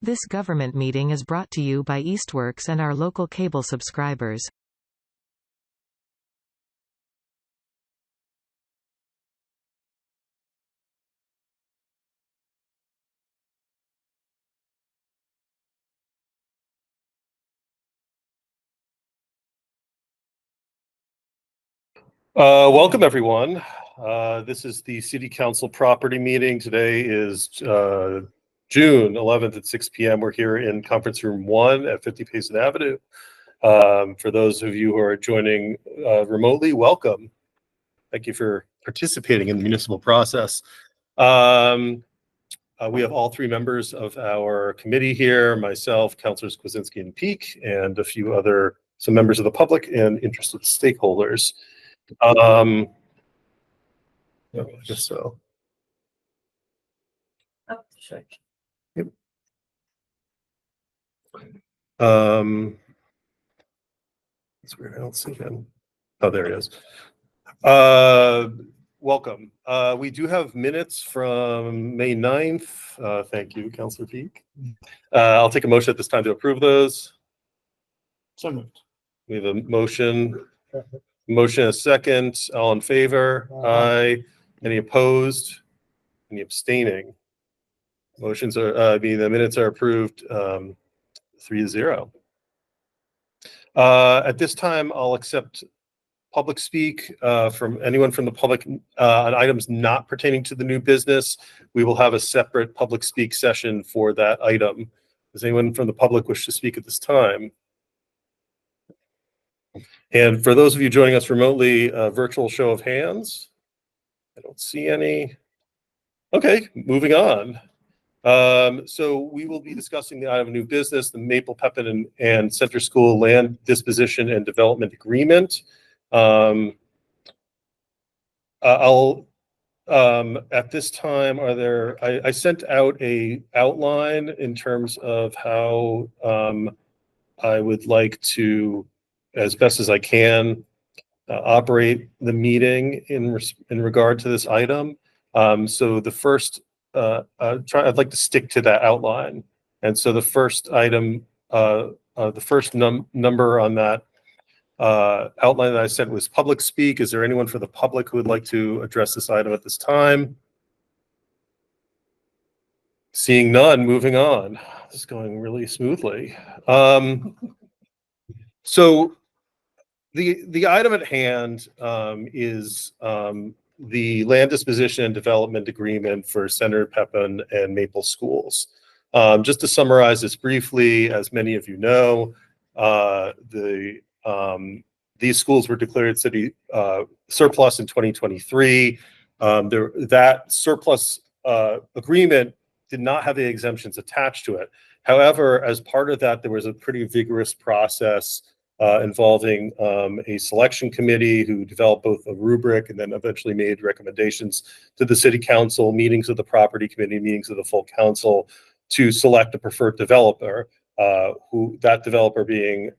This government meeting is brought to you by Eastworks and our local cable subscribers. Welcome everyone. This is the City Council property meeting. Today is June 11th at 6 p.m. We're here in Conference Room 1 at 50 Payson Avenue. For those of you who are joining remotely, welcome. Thank you for participating in the municipal process. We have all three members of our committee here, myself, Councilors Kwasinski and Peak, and some members of the public and interested stakeholders. I guess so. Oh, sure. Yep. It's weird. I don't see him. Oh, there he is. Welcome. We do have minutes from May 9th. Thank you, Councilor Peak. I'll take a motion at this time to approve those. So moved. We have a motion. Motion and a second. All in favor? Aye. Any opposed? Any abstaining? Motions are, the minutes are approved 3-0. At this time, I'll accept public speak from anyone from the public on items not pertaining to the new business. We will have a separate public speak session for that item. Does anyone from the public wish to speak at this time? And for those of you joining us remotely, virtual show of hands. I don't see any. Okay, moving on. So we will be discussing the item of new business, the Maple Pepin and Center School land disposition and development agreement. At this time, I sent out a outline in terms of how I would like to, as best as I can, operate the meeting in regard to this item. So the first, I'd like to stick to that outline. And so the first item, the first number on that outline that I sent was public speak. Is there anyone for the public who would like to address this item at this time? Seeing none, moving on. This is going really smoothly. So the item at hand is the land disposition and development agreement for Center Pepin and Maple schools. Just to summarize this briefly, as many of you know, these schools were declared city surplus in 2023. That surplus agreement did not have any exemptions attached to it. However, as part of that, there was a pretty vigorous process involving a selection committee who developed both a rubric and then eventually made recommendations to the city council, meetings of the property committee, meetings of the full council to select a preferred developer, who that developer being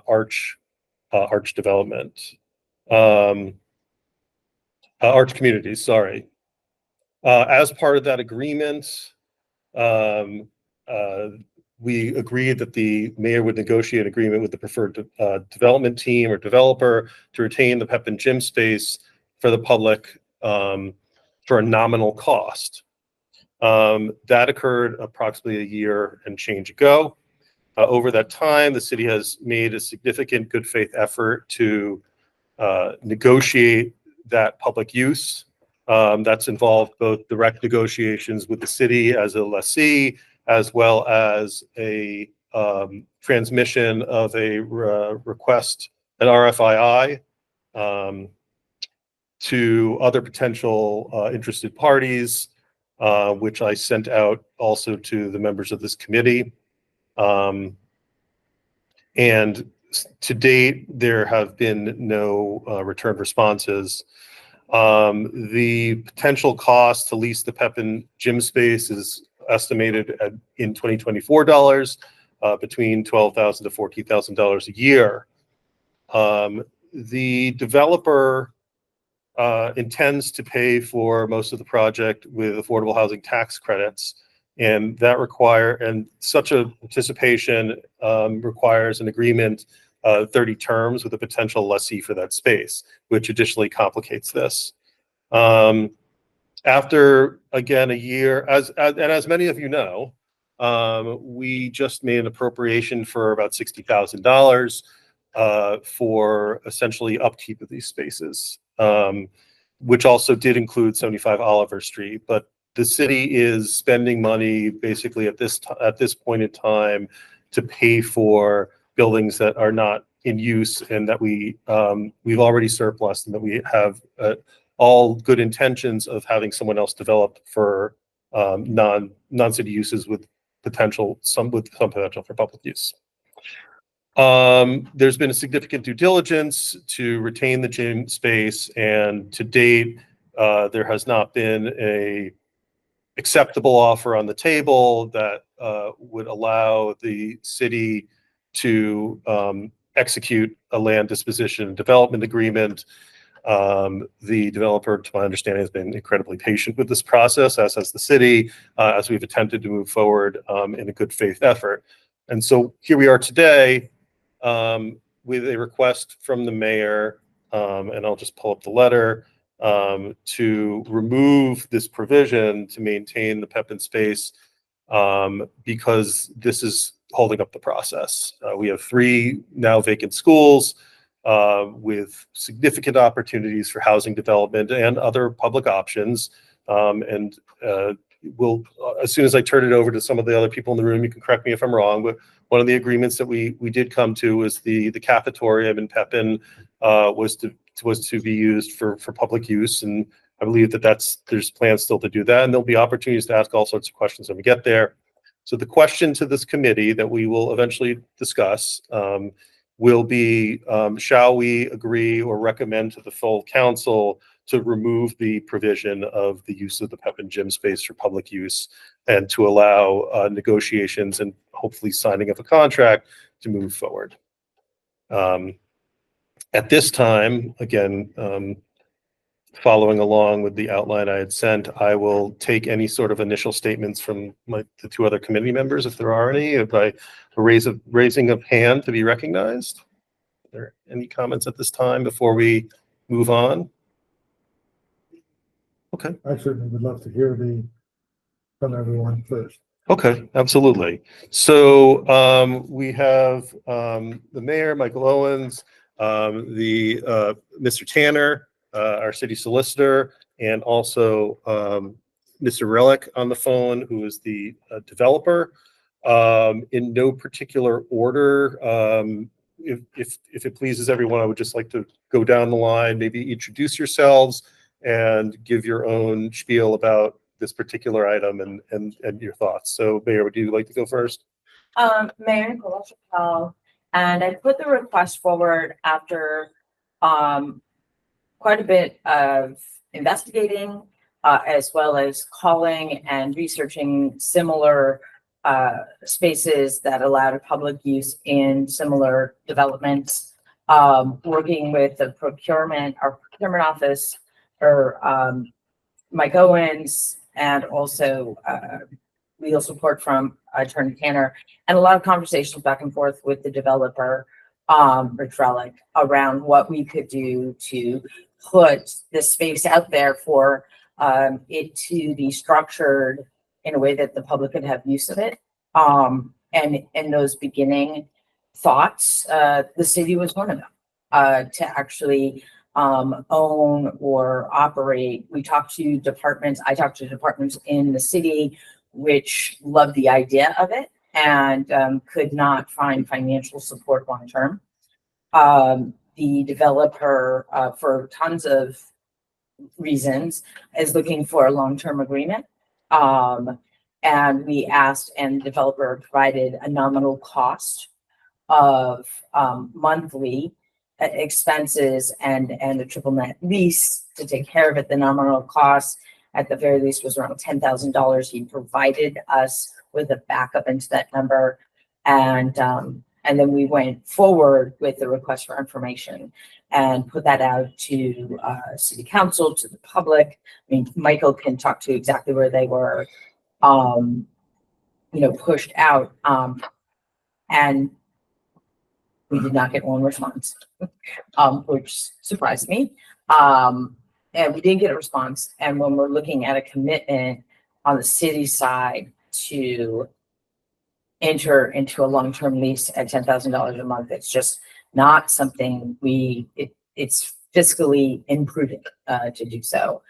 Arch Development, Arch Communities, sorry. As part of that agreement, we agreed that the mayor would negotiate an agreement with the preferred development team or developer to retain the Pepin gym space for the public for a nominal cost. That occurred approximately a year and change ago. Over that time, the city has made a significant good faith effort to negotiate that public use. That's involved both direct negotiations with the city as a lessee, as well as a transmission of a request, an RFII, to other potential interested parties, which I sent out also to the members of this committee. And to date, there have been no return responses. The potential cost to lease the Pepin gym space is estimated in 2024 dollars, between $12,000 to $14,000 a year. The developer intends to pay for most of the project with affordable housing tax credits and such a participation requires an agreement, 30 terms with a potential lessee for that space, which additionally complicates this. After, again, a year, as many of you know, we just made an appropriation for about $60,000 for essentially upkeep of these spaces, which also did include 75 Oliver Street. But the city is spending money basically at this point in time to pay for buildings that are not in use and that we've already surplus, and that we have all good intentions of having someone else develop for non-city uses with some potential for public use. There's been a significant due diligence to retain the gym space, and to date, there has not been a acceptable offer on the table that would allow the city to execute a land disposition and development agreement. The developer, to my understanding, has been incredibly patient with this process, as has the city, as we've attempted to move forward in a good faith effort. And so here we are today with a request from the mayor, and I'll just pull up the letter, to remove this provision to maintain the Pepin space, because this is holding up the process. We have 3 now vacant schools with significant opportunities for housing development and other public options. We'll, as soon as I turn it over to some of the other people in the room, you can correct me if I'm wrong, but one of the agreements that we did come to was the cafetorium in Pepin was to be used for public use, and I believe that there's plans still to do that, and there'll be opportunities to ask all sorts of questions when we get there. So the question to this committee that we will eventually discuss will be, shall we agree or recommend to the full council to remove the provision of the use of the Pepin gym space for public use, and to allow negotiations and hopefully signing of a contract to move forward. At this time, again, following along with the outline I had sent, I will take any sort of initial statements from the 2 other committee members, if there are any, by raising of hand to be recognized. Are there any comments at this time before we move on? Okay. I certainly would love to hear from everyone first. Okay, absolutely. So we have the mayor, Michael Owens, Mr. Tanner, our city solicitor, and also Mr. Relic on the phone, who is the developer. In no particular order, if it pleases everyone, I would just like to go down the line, maybe introduce yourselves and give your own spiel about this particular item and your thoughts. So, Mayor, would you like to go first? Mayor Nicola Chappelle, and I put the request forward after quite a bit of investigating, as well as calling and researching similar spaces that allowed public use in similar developments, working with our procurement office, or Mike Owens, and also legal support from Attorney Tanner, and a lot of conversations back and forth with the developer, Rich Relic, around what we could do to put this space out there for it to be structured in a way that the public could have use of it. And in those beginning thoughts, the city was one of them, to actually own or operate. I talked to departments in the city which loved the idea of it and could not find financial support long term. The developer, for tons of reasons, is looking for a long-term agreement. And we asked, and the developer provided a nominal cost of monthly expenses and a triple net lease to take care of it. The nominal cost at the very least was around $10,000. He provided us with a backup into that number, and then we went forward with the request for information and put that out to city council, to the public. I mean, Michael can talk to exactly where they were. pushed out. And we did not get one response, which surprised me. And we didn't get a response. And when we're looking at a commitment on the city side to enter into a long-term lease at $10,000 a month, it's just not something it's fiscally imprudent to do so.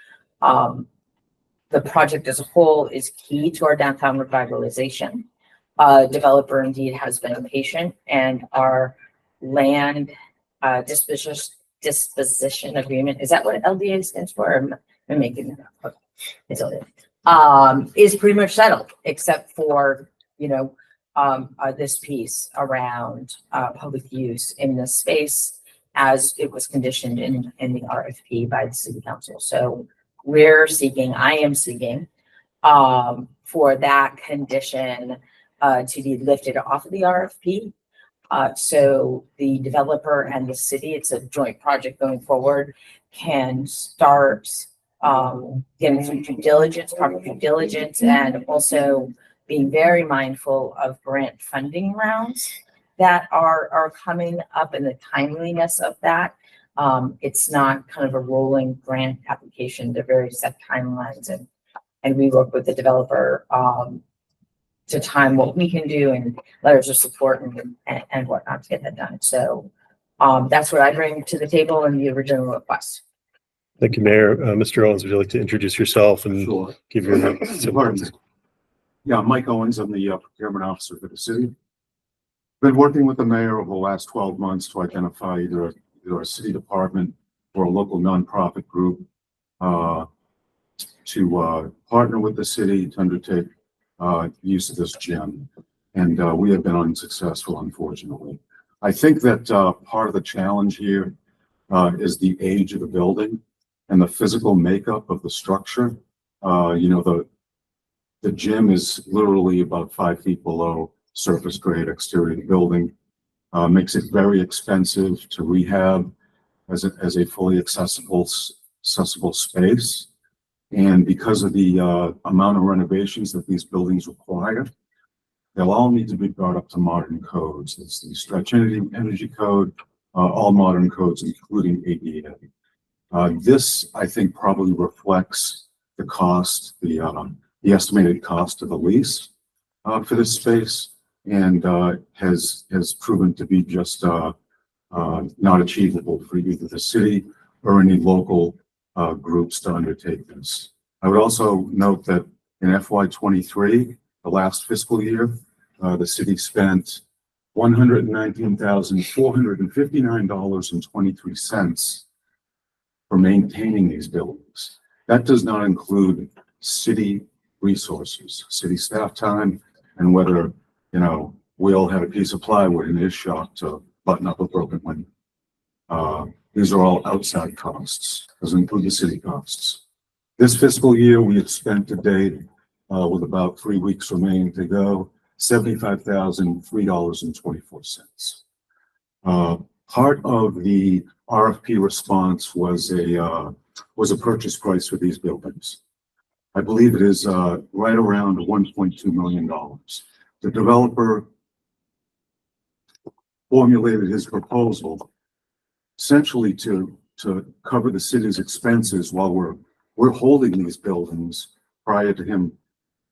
The project as a whole is key to our downtown revitalization. Developer indeed has been patient, and our land disposition agreement, is that what LDA stands for? I'm making it up. Okay. It's LDA. Is pretty much settled, except for, this piece around public use in this space as it was conditioned in the RFP by the city council. So I am seeking for that condition to be lifted off of the RFP. So the developer and the city, it's a joint project going forward, can start getting some proper due diligence, and also being very mindful of grant funding rounds that are coming up and the timeliness of that. It's not kind of a rolling grant application. They're very set timelines, and we work with the developer to time what we can do and letters of support and whatnot to get that done. So that's what I bring to the table in the original request. Thank you, Mayor. Mr. Owens, would you like to introduce yourself and Sure. give your Yeah, Mike Owens, I'm the procurement officer for the city. Been working with the mayor over the last 12 months to identify either a city department or a local nonprofit group to partner with the city to undertake use of this gym. And we have been unsuccessful, unfortunately. I think that part of the challenge here is the age of the building and the physical makeup of the structure. The gym is literally about 5 feet below surface grade exterior of the building. Makes it very expensive to rehab as a fully accessible space. And because of the amount of renovations that these buildings require, they'll all need to be brought up to modern codes. It's the stretch energy code, all modern codes, including ADA. This, I think, probably reflects the cost, the estimated cost of the lease for this space, and has proven to be just not achievable for either the city or any local groups to undertake this. I would also note that in FY23, the last fiscal year, the city spent $119,459.23 for maintaining these buildings. That does not include city resources, city staff time, and whether, we all had a piece of plywood in his shop to button up a broken window. These are all outside costs, doesn't include the city costs. This fiscal year, we have spent to date, with about 3 weeks remaining to go, $75,003.24. Part of the RFP response was a purchase price for these buildings. I believe it is right around $1.2 million. The developer formulated his proposal essentially to cover the city's expenses while we're holding these buildings prior to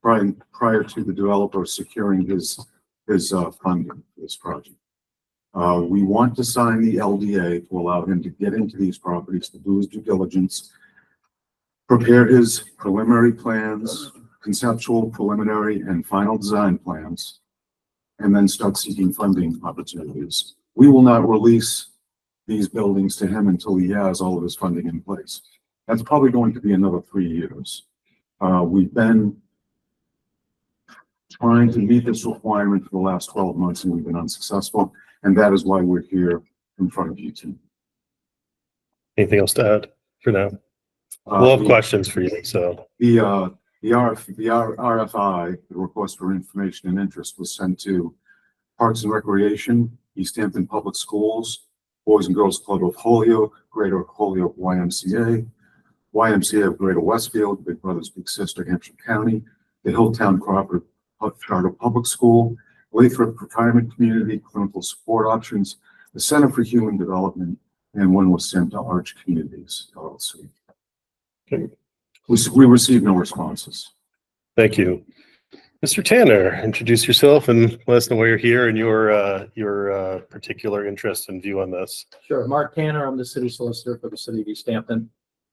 the developer securing his funding for this project. We want to sign the LDA to allow him to get into these properties, to do his due diligence, prepare his preliminary plans, conceptual, preliminary, and final design plans, and then start seeking funding opportunities. We will not release these buildings to him until he has all of his funding in place. That's probably going to be another 3 years. We've been trying to meet this requirement for the last 12 months, and we've been unsuccessful, and that is why we're here in front of you tonight. Anything else to add for now? We'll have questions for you. So the RFI, the request for information and interest, was sent to Parks and Recreation, Easthampton Public Schools, Boys and Girls Club of Holyoke, Greater Holyoke YMCA, YMCA of Greater Westfield, Big Brothers Big Sister, Hampshire County, the Hilltown Charter Public School, Lathrop Retirement Community, Clinical Support Options, the Center for Human Development, and one was sent to Arch Communities, LLC. Okay. We received no responses. Thank you. Mr. Tanner, introduce yourself and let us know why you're here and your particular interest and view on this. Sure. Mark Tanner, I'm the city solicitor for the city of Easthampton.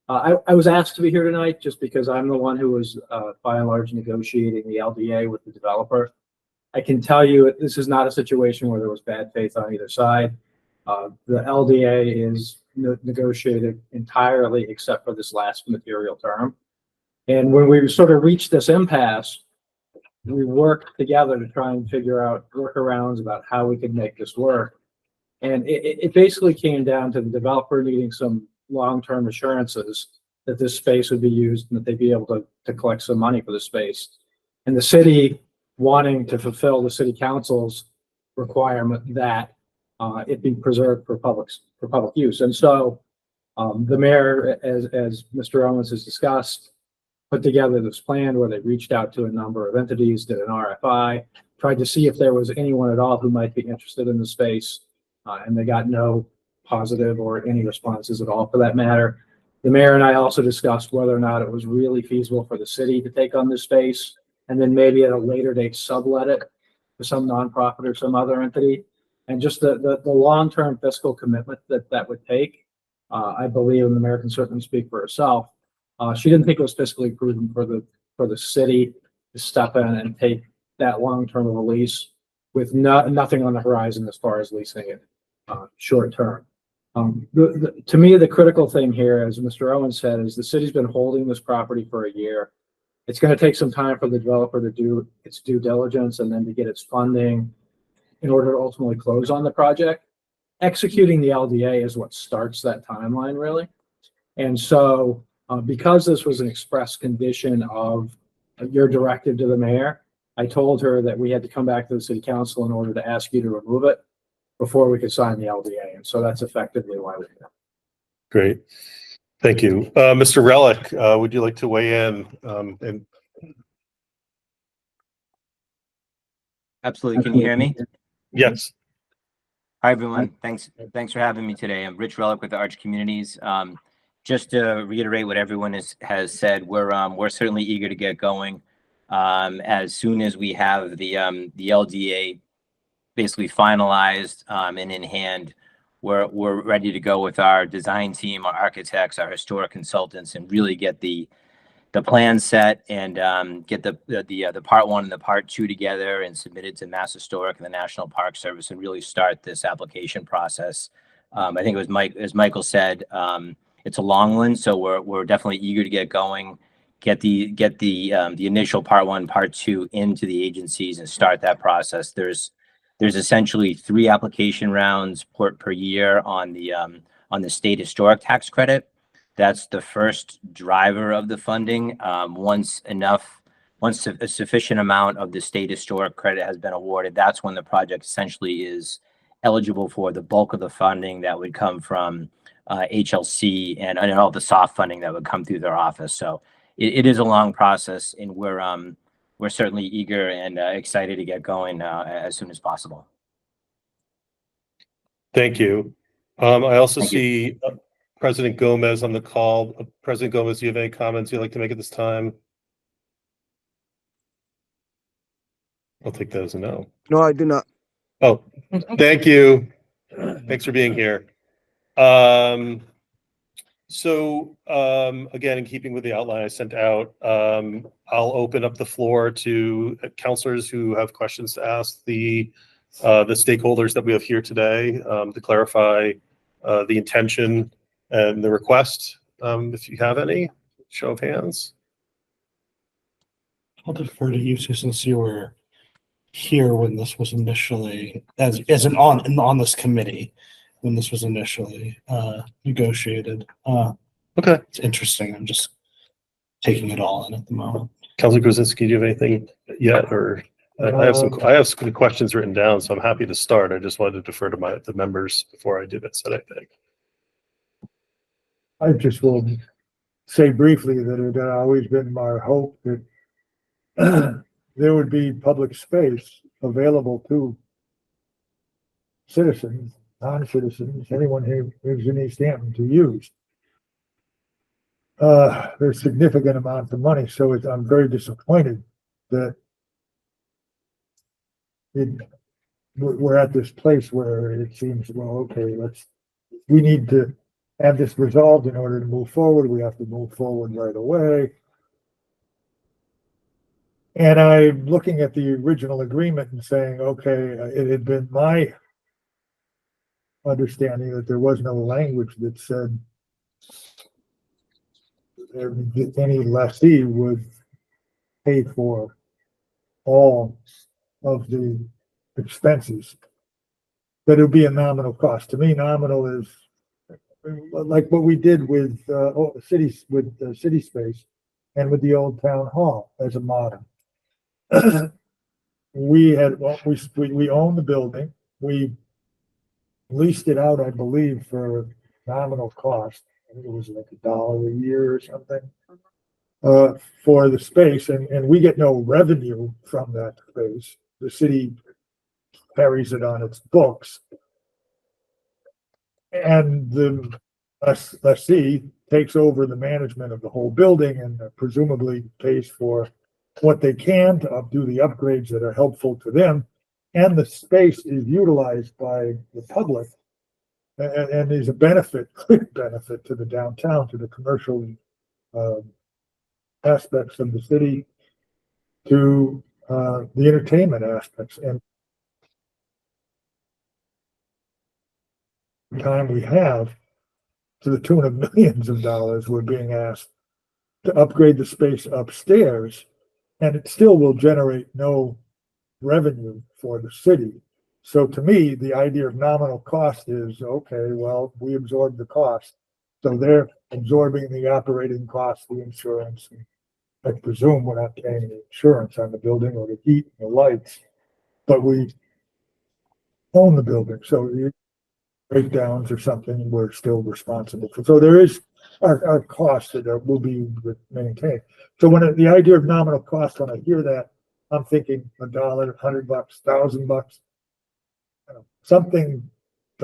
I was asked to be here tonight just because I'm the one who was by and large negotiating the LDA with the developer. I can tell you this is not a situation where there was bad faith on either side. The LDA is negotiated entirely except for this last material term. And when we sort of reached this impasse, we worked together to try and figure out workarounds about how we could make this work. And it basically came down to the developer needing some long-term assurances that this space would be used and that they'd be able to collect some money for the space. And the city wanting to fulfill the city council's requirement that it be preserved for public use. And so the mayor, as Mr. Owens has discussed, put together this plan where they reached out to a number of entities, did an RFI, tried to see if there was anyone at all who might be interested in the space, and they got no positive or any responses at all for that matter. The mayor and I also discussed whether or not it was really feasible for the city to take on this space and then maybe at a later date sublet it to some nonprofit or some other entity. And just the long-term fiscal commitment that would take, I believe, and the mayor can certainly speak for herself, she didn't think it was fiscally prudent for the city to step in and take that long-term of a lease with nothing on the horizon as far as leasing it short-term. To me, the critical thing here, as Mr. Owens said, is the city's been holding this property for a year. It's going to take some time for the developer to do its due diligence and then to get its funding in order to ultimately close on the project. Executing the LDA is what starts that timeline, really. And so because this was an express condition of your directive to the mayor, I told her that we had to come back to the city council in order to ask you to remove it before we could sign the LDA. And so that's effectively why we're here. Great. Thank you. Mr. Relic, would you like to weigh in? Absolutely. Can you hear me? Yes. Hi, everyone. Thanks for having me today. I'm Rich Relic with the Arch Communities. Just to reiterate what everyone has said, we're certainly eager to get going. As soon as we have the LDA basically finalized and in hand, we're ready to go with our design team, our architects, our historic consultants, and really get the plan set and get the part one and the part two together and submit it to Mass Historic and the National Park Service and really start this application process. I think it was as Michael said, it's a long one, so we're definitely eager to get going, get the initial part one, part two into the agencies and start that process. There's essentially 3 application rounds per year on the state historic tax credit. That's the first driver of the funding. Once a sufficient amount of the state historic credit has been awarded, that's when the project essentially is eligible for the bulk of the funding that would come from HLC and all the soft funding that would come through their office. So it is a long process, and we're certainly eager and excited to get going as soon as possible. Thank you. I also see President Gomez on the call. President Gomez, do you have any comments you'd like to make at this time? I'll take that as a no. No, I do not. Oh, thank you. Thanks for being here. Again, in keeping with the outline I sent out, I'll open up the floor to counselors who have questions to ask the stakeholders that we have here today to clarify the intention and the request. If you have any, show of hands. I'll defer to you since you were here when this was initially, on this committee, when this was initially negotiated. Okay. It's interesting. I'm just taking it all in at the moment. Councilor Krasinski, do you have anything yet? Or I have some questions written down, so I'm happy to start. I just wanted to defer to the members before I do that, I think. I just will say briefly that it had always been my hope that there would be public space available to citizens, non-citizens, anyone who lives in Easthampton to use. There's significant amounts of money, so I'm very disappointed that we're at this place where it seems, well, okay, we need to have this resolved in order to move forward. We have to move forward right away. And I'm looking at the original agreement and saying, okay, it had been my understanding that there was no language that said any lessee would pay for all of the expenses. That it would be a nominal cost. To me, nominal is like what we did with city space and with the old town hall as a model. We own the building. We leased it out, I believe, for nominal cost. I think it was like $1 a year or something for the space, and we get no revenue from that space. The city carries it on its books, and the lessee takes over the management of the whole building and presumably pays for what they can to do the upgrades that are helpful to them. And the space is utilized by the public and is a clear benefit to the downtown, to the commercial aspects of the city, to the entertainment aspects. And the time we have, to the tune of millions of dollars, we're being asked to upgrade the space upstairs, and it still will generate no revenue for the city. So to me, the idea of nominal cost is, okay, well, we absorb the cost. So they're absorbing the operating costs, the insurance. I presume we're not paying the insurance on the building or the heat and the lights, but we own the building. So breakdowns or something, we're still responsible for. So there is our costs that will be maintained. So when the idea of nominal cost, when I hear that, I'm thinking $1, $100, $1,000, something.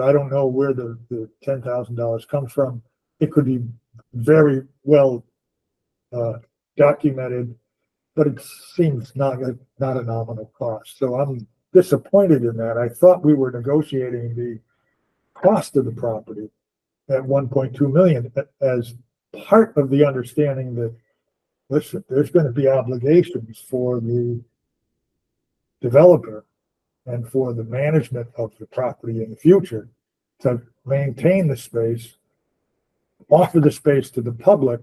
I don't know where the $10,000 comes from. It could be very well documented, but it seems not a nominal cost. So I'm disappointed in that. I thought we were negotiating the cost of the property at 1.2 million as part of the understanding that, listen, there's going to be obligations for the developer and for the management of the property in the future to maintain the space, offer the space to the public.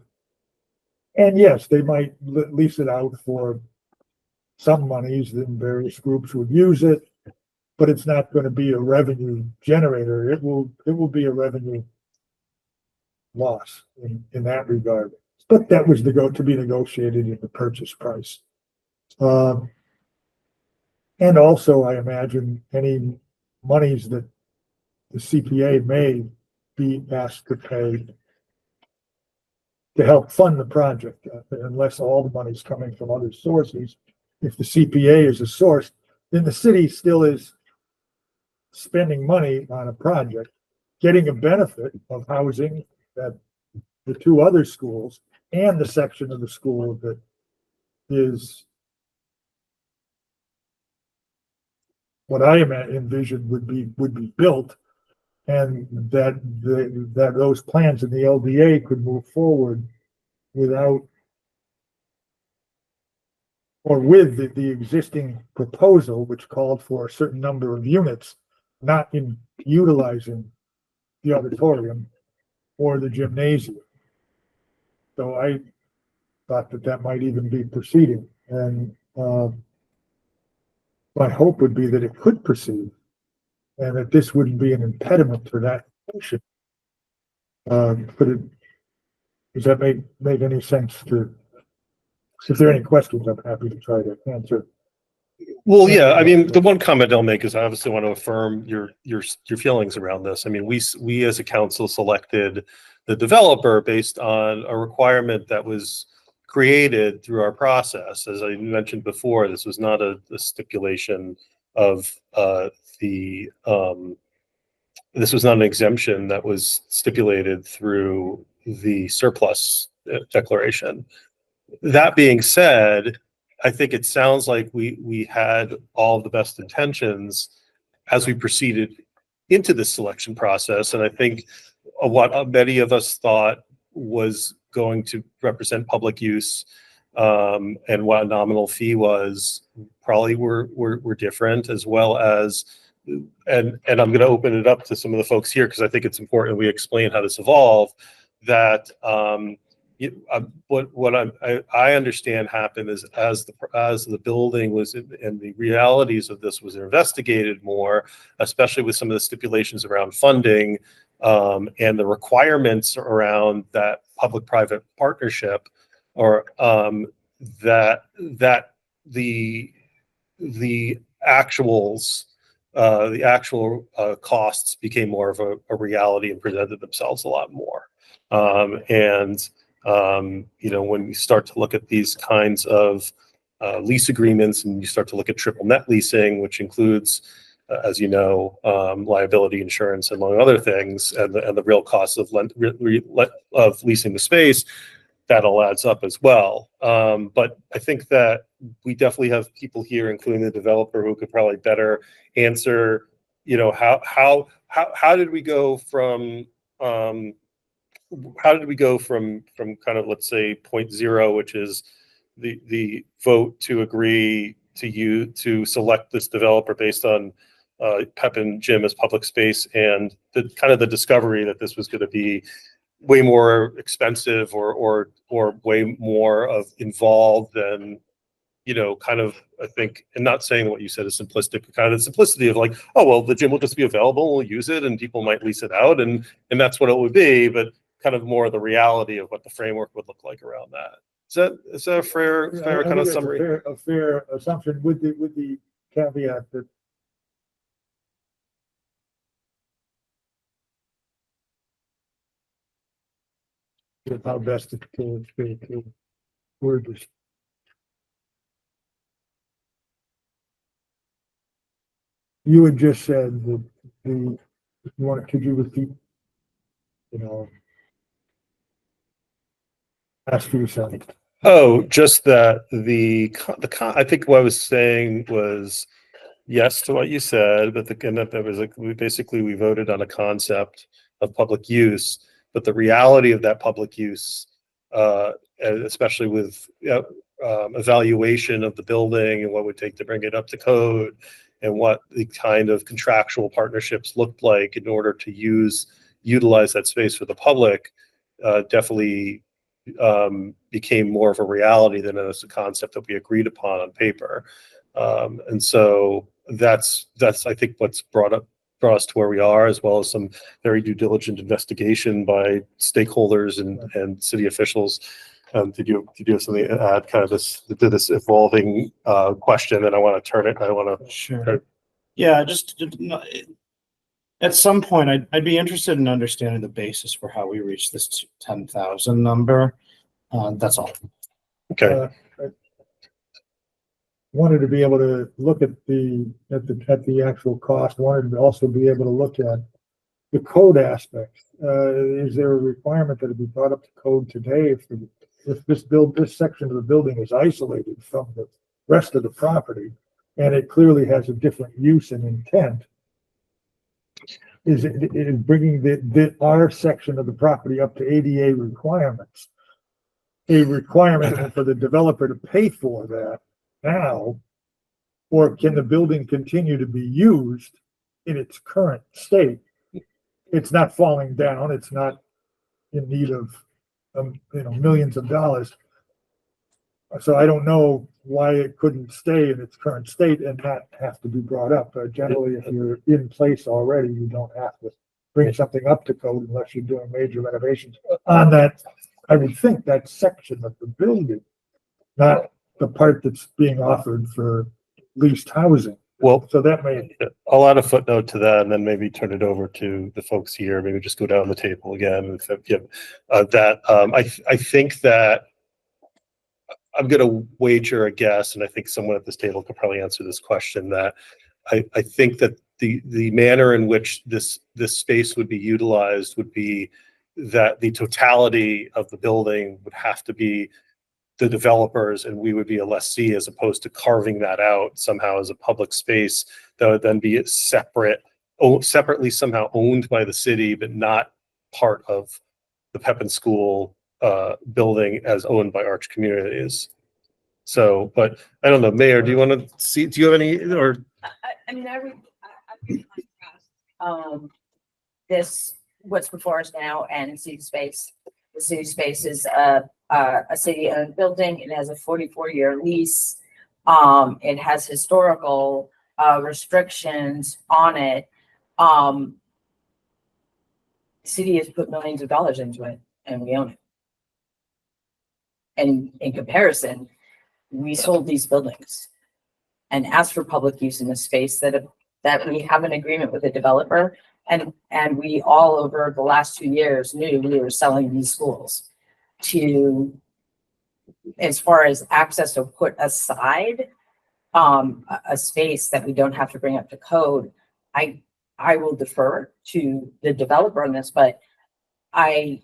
And yes, they might lease it out for some monies, then various groups would use it, but it's not going to be a revenue generator. It will be a revenue loss in that regard. But that was to be negotiated in the purchase price. And also, I imagine any monies that the CPA may be asked to pay to help fund the project, unless all the money's coming from other sources. If the CPA is a source, then the city still is spending money on a project, getting a benefit of housing that the two other schools and the section of the school that is what I envisioned would be built, and that those plans in the LDA could move forward without or with the existing proposal, which called for a certain number of units, not in utilizing the auditorium or the gymnasium. So I thought that might even be proceeding, and my hope would be that it could proceed and that this wouldn't be an impediment for that function. Does that make any sense to, if there are any questions, I'm happy to try to answer. Well, yeah, I mean, the one comment I'll make is I obviously want to affirm your feelings around this. I mean, we as a council selected the developer based on a requirement that was created through our process. As I mentioned before, this was not a stipulation of this was not an exemption that was stipulated through the surplus declaration. That being said, I think it sounds like we had all the best intentions as we proceeded into the selection process. And I think what many of us thought was going to represent public use and what a nominal fee was probably were different, as well as, and I'm going to open it up to some of the folks here because I think it's important we explain how this evolved, that what I understand happened is as the building was and the realities of this was investigated more, especially with some of the stipulations around funding and the requirements around that public-private partnership, or that the actuals the actual costs became more of a reality and presented themselves a lot more. When we start to look at these kinds of lease agreements, and you start to look at triple net leasing, which includes, as you know, liability insurance, among other things, and the real cost of leasing the space, that all adds up as well. But I think that we definitely have people here, including the developer, who could probably better answer, how did we go from kind of, let's say, 0.0, which is the vote to agree to select this developer based on Pep and Jim as public space, and the kind of the discovery that this was going to be way more expensive or way more of involved than, kind of, I think, and not saying what you said is simplistic, but kind of the simplicity of like, oh, well, the gym will just be available, we'll use it, and people might lease it out, and that's what it would be, but kind of more of the reality of what the framework would look like around that. Is that a fair I kind of think summary? a fair assumption with the caveat that how best to word this. You had just said that could you repeat, ask for yourself. Oh, just that I think what I was saying was yes to what you said, but that was like, we voted on a concept of public use, but the reality of that public use, especially with evaluation of the building and what it would take to bring it up to code, and what the kind of contractual partnerships looked like in order to utilize that space for the public, definitely became more of a reality than as a concept that we agreed upon on paper. And so that's I think what's brought us to where we are, as well as some very due diligent investigation by stakeholders and city officials. Did you have something to add, kind of this evolving question? And I want to turn it. Sure. Yeah, just at some point, I'd be interested in understanding the basis for how we reached this 10,000 number. That's all. Okay. Wanted to be able to look at the actual cost. Wanted to also be able to look at the code aspects. Is there a requirement that it be brought up to code today if this section of the building is isolated from the rest of the property, and it clearly has a different use and intent? Is it bringing our section of the property up to ADA requirements, a requirement for the developer to pay for that now, or can the building continue to be used in its current state? It's not falling down. It's not in need of millions of dollars. So I don't know why it couldn't stay in its current state and not have to be brought up. Generally, if you're in place already, you don't have to bring something up to code unless you're doing major renovations on that. I would think that section of the building, not the part that's being offered for leased housing. Well, so that may. I'll add a footnote to that, and then maybe turn it over to the folks here. Maybe just go down the table again. I think that I'm going to wager a guess, and I think someone at this table could probably answer this question, that I think that the manner in which this space would be utilized would be that the totality of the building would have to be the developers, and we would be a lessee, as opposed to carving that out somehow as a public space that would then be separately somehow owned by the city, but not part of the Pepin School building as owned by Arch Communities. So, but I don't know, Mayor, do you want to see, do you have any, or? I mean, I would contrast, this, what's before us now, and City Space. The City Space is a city-owned building. It has a 44-year lease. It has historical restrictions on it. The city has put millions of dollars into it, and we own it. And in comparison, we sold these buildings and asked for public use in the space that we have an agreement with the developer. And we all, over the last 2 years, knew we were selling these schools to, as far as access to put aside a space that we don't have to bring up to code. I will defer to the developer on this, but in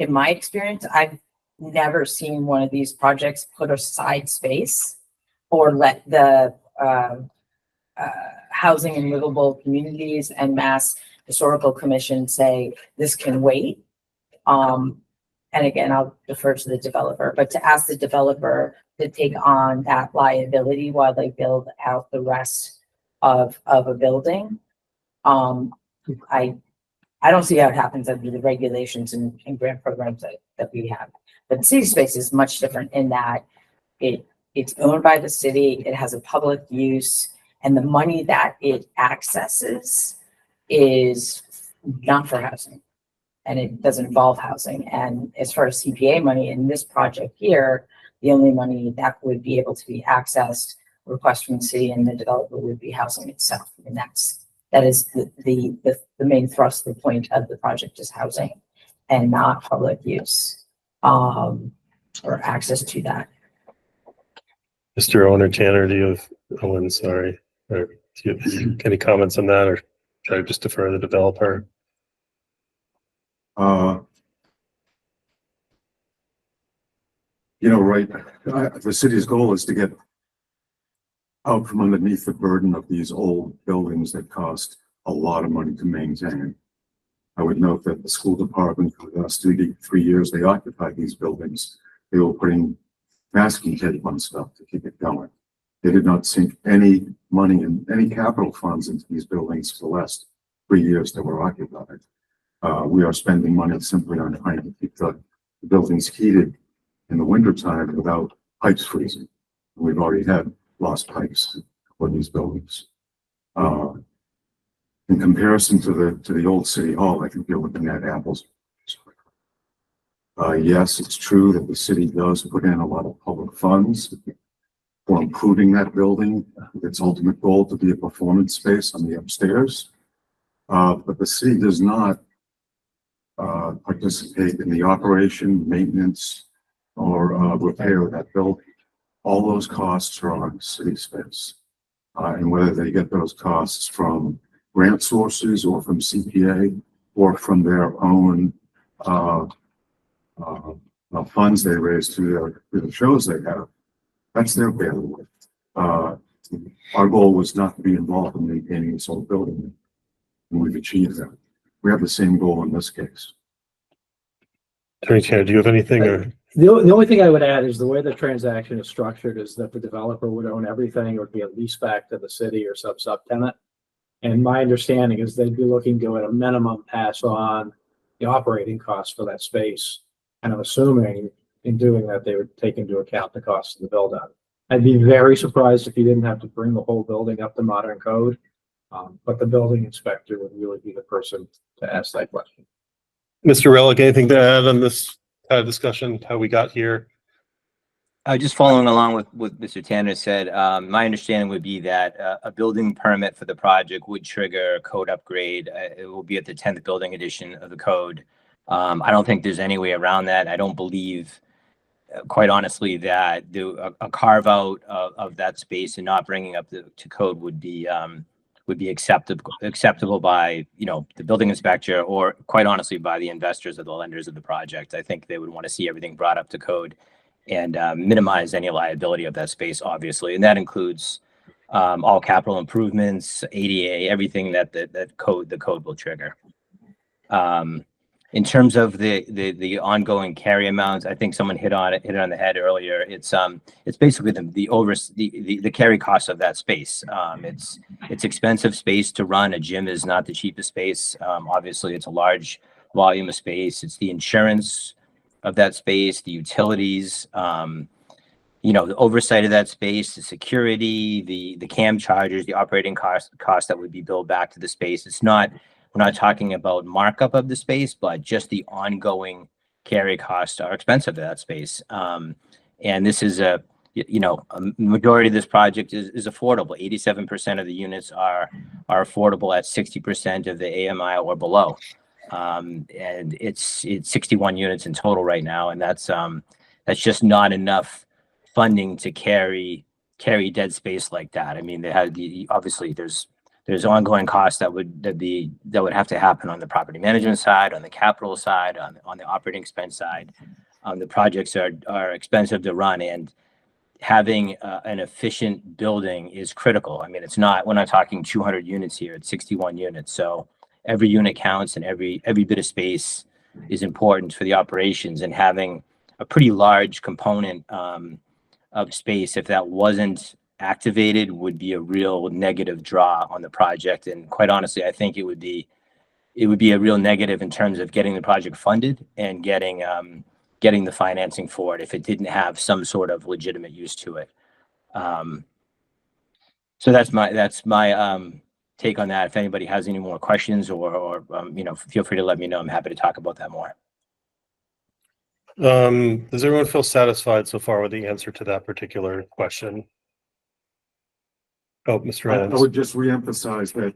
my experience, I've never seen one of these projects put aside space or let the Housing and Livable Communities and Mass Historical Commission say this can wait. And again, I'll defer to the developer, but to ask the developer to take on that liability while they build out the rest of a building, I don't see how it happens under the regulations and grant programs that we have. But City Space is much different in that it's owned by the city, it has a public use, and the money that it accesses is not for housing, and it doesn't involve housing. And as far as CPA money in this project here, the only money that would be able to be accessed, request from the city and the developer, would be housing itself. And that is the main thrust, the point of the project is housing and not public use or access to that. Mr. Owner Tanner, do you have, Owen, sorry, or do you have any comments on that, or should I just defer to the developer? Right, the city's goal is to get out from underneath the burden of these old buildings that cost a lot of money to maintain. I would note that the school department, for the last 3 years, they occupied these buildings. They were putting masking tape on stuff to keep it going. They did not sink any money and any capital funds into these buildings for the last 3 years that were occupied. We are spending money simply on trying to keep the buildings heated in the wintertime without pipes freezing. We've already had lost pipes for these buildings. In comparison to the old city hall, I think you're looking at apples. Yes, it's true that the city does put in a lot of public funds for improving that building. Its ultimate goal to be a performance space on the upstairs. But the city does not participate in the operation, maintenance, or repair of that building. All those costs are on City Space. And whether they get those costs from grant sources or from CPA or from their own funds they raise through the shows they have, that's their bailiwick. Our goal was not to be involved in maintaining this old building, and we've achieved that. We have the same goal in this case. Attorney Tanner, do you have anything, or? The only thing I would add is the way the transaction is structured is that the developer would own everything, or be a lease back to the city or subtenant. And my understanding is they'd be looking to, at a minimum, pass on the operating costs for that space. And I'm assuming in doing that, they would take into account the cost of the build out. I'd be very surprised if you didn't have to bring the whole building up to modern code. But the building inspector would really be the person to ask that question. Mr. Relic, anything to add on this discussion, how we got here? Just following along with what Mr. Tanner said, my understanding would be that a building permit for the project would trigger a code upgrade. It will be at the 10th building edition of the code. I don't think there's any way around that. I don't believe quite honestly, that a carve out of that space and not bringing up to code would be acceptable by, the building inspector, or quite honestly by the investors or the lenders of the project. I think they would want to see everything brought up to code and minimize any liability of that space, obviously, and that includes all capital improvements, ADA, everything that the code will trigger. In terms of the ongoing carry amounts, I think someone hit on the head earlier. It's basically the carry cost of that space. It's expensive space to run. A gym is not the cheapest space. Obviously, it's a large volume of space. It's the insurance of that space, the utilities, the oversight of that space, the security, the cam chargers, the operating cost that would be billed back to the space. We're not talking about markup of the space, but just the ongoing carry costs are expensive to that space. And this is a majority of this project is affordable. 87% of the units are affordable at 60% of the AMI or below. And it's 61 units in total right now. And that's just not enough funding to carry dead space like that. I mean, obviously there's ongoing costs that would have to happen on the property management side, on the capital side, on the operating expense side. The projects are expensive to run, and having an efficient building is critical. I mean, we're not talking 200 units here, it's 61 units. So every unit counts, and every bit of space is important for the operations, and having a pretty large component of space, if that wasn't activated, would be a real negative draw on the project. And quite honestly, I think it would be a real negative in terms of getting the project funded and getting the financing for it if it didn't have some sort of legitimate use to it. So that's my take on that. If anybody has any more questions or feel free to let me know. I'm happy to talk about that more. Does everyone feel satisfied so far with the answer to that particular question? Oh, Mr. I Rance. would just reemphasize that,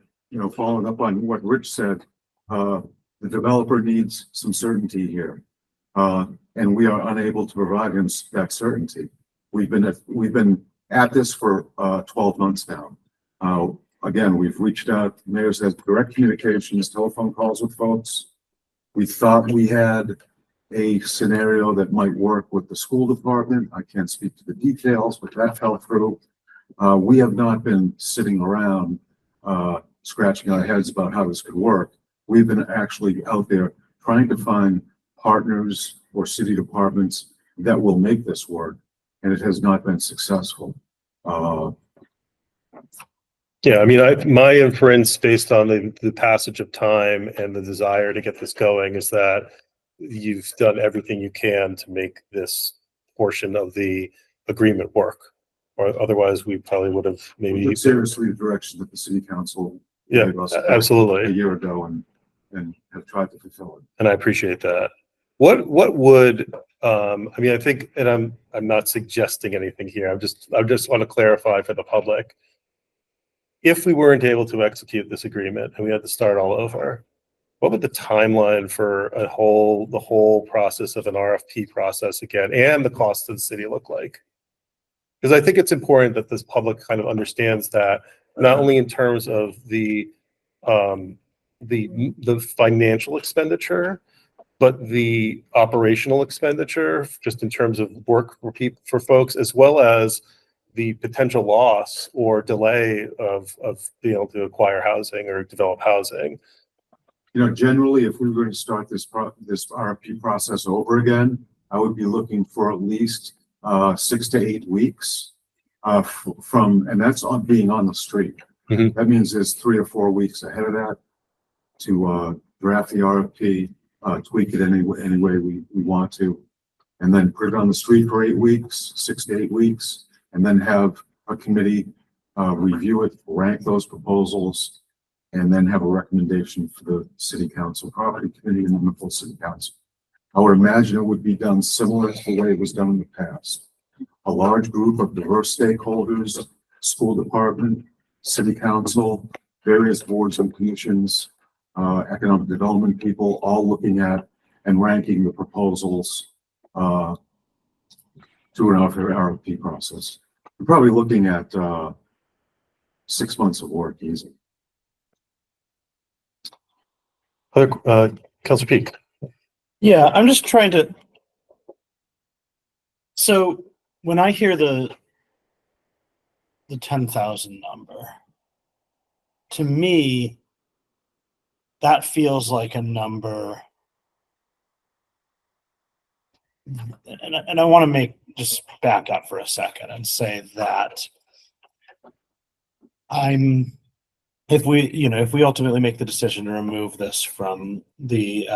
following up on what Rich said, the developer needs some certainty here. And we are unable to provide him that certainty. We've been at this for 12 months now. Again, we've reached out, the mayor's had direct communications, telephone calls with folks. We thought we had a scenario that might work with the school department. I can't speak to the details, but that fell through. We have not been sitting around scratching our heads about how this could work. We've been actually out there trying to find partners or city departments that will make this work, and it has not been successful. Yeah, I mean, my inference based on the passage of time and the desire to get this going is that you've done everything you can to make this portion of the agreement work. Or otherwise, we probably would have maybe seriously the direction that the city council gave us absolutely a year ago and have tried to fulfill it. And I appreciate that. What would I mean, I think, and I'm not suggesting anything here. I just want to clarify for the public. If we weren't able to execute this agreement and we had to start all over, what would the timeline for the whole process of an RFP process again, and the cost to the city look like? Because I think it's important that this public kind of understands that, not only in terms of the financial expenditure, but the operational expenditure, just in terms of work for folks, as well as the potential loss or delay of being able to acquire housing or develop housing. Generally, if we were going to start this RFP process over again, I would be looking for at least 6 to 8 weeks and that's on being on the street. Mm-hmm. That means there's 3 or 4 weeks ahead of that to draft the RFP, tweak it any way we want to, and then put it on the street for 8 weeks, 6 to 8 weeks, and then have a committee review it, rank those proposals, and then have a recommendation for the city council, property committee, and then the full city council. I would imagine it would be done similar to the way it was done in the past. A large group of diverse stakeholders, school department, city council, various boards and commissions, economic development people, all looking at and ranking the proposals through an RFP process. We're probably looking at 6 months of work easy. Councilor Peak. Yeah, I'm just trying to. So when I hear the 10,000 number, to me, that feels like a number. And I want to just back up for a second and say that if we ultimately make the decision to remove this from the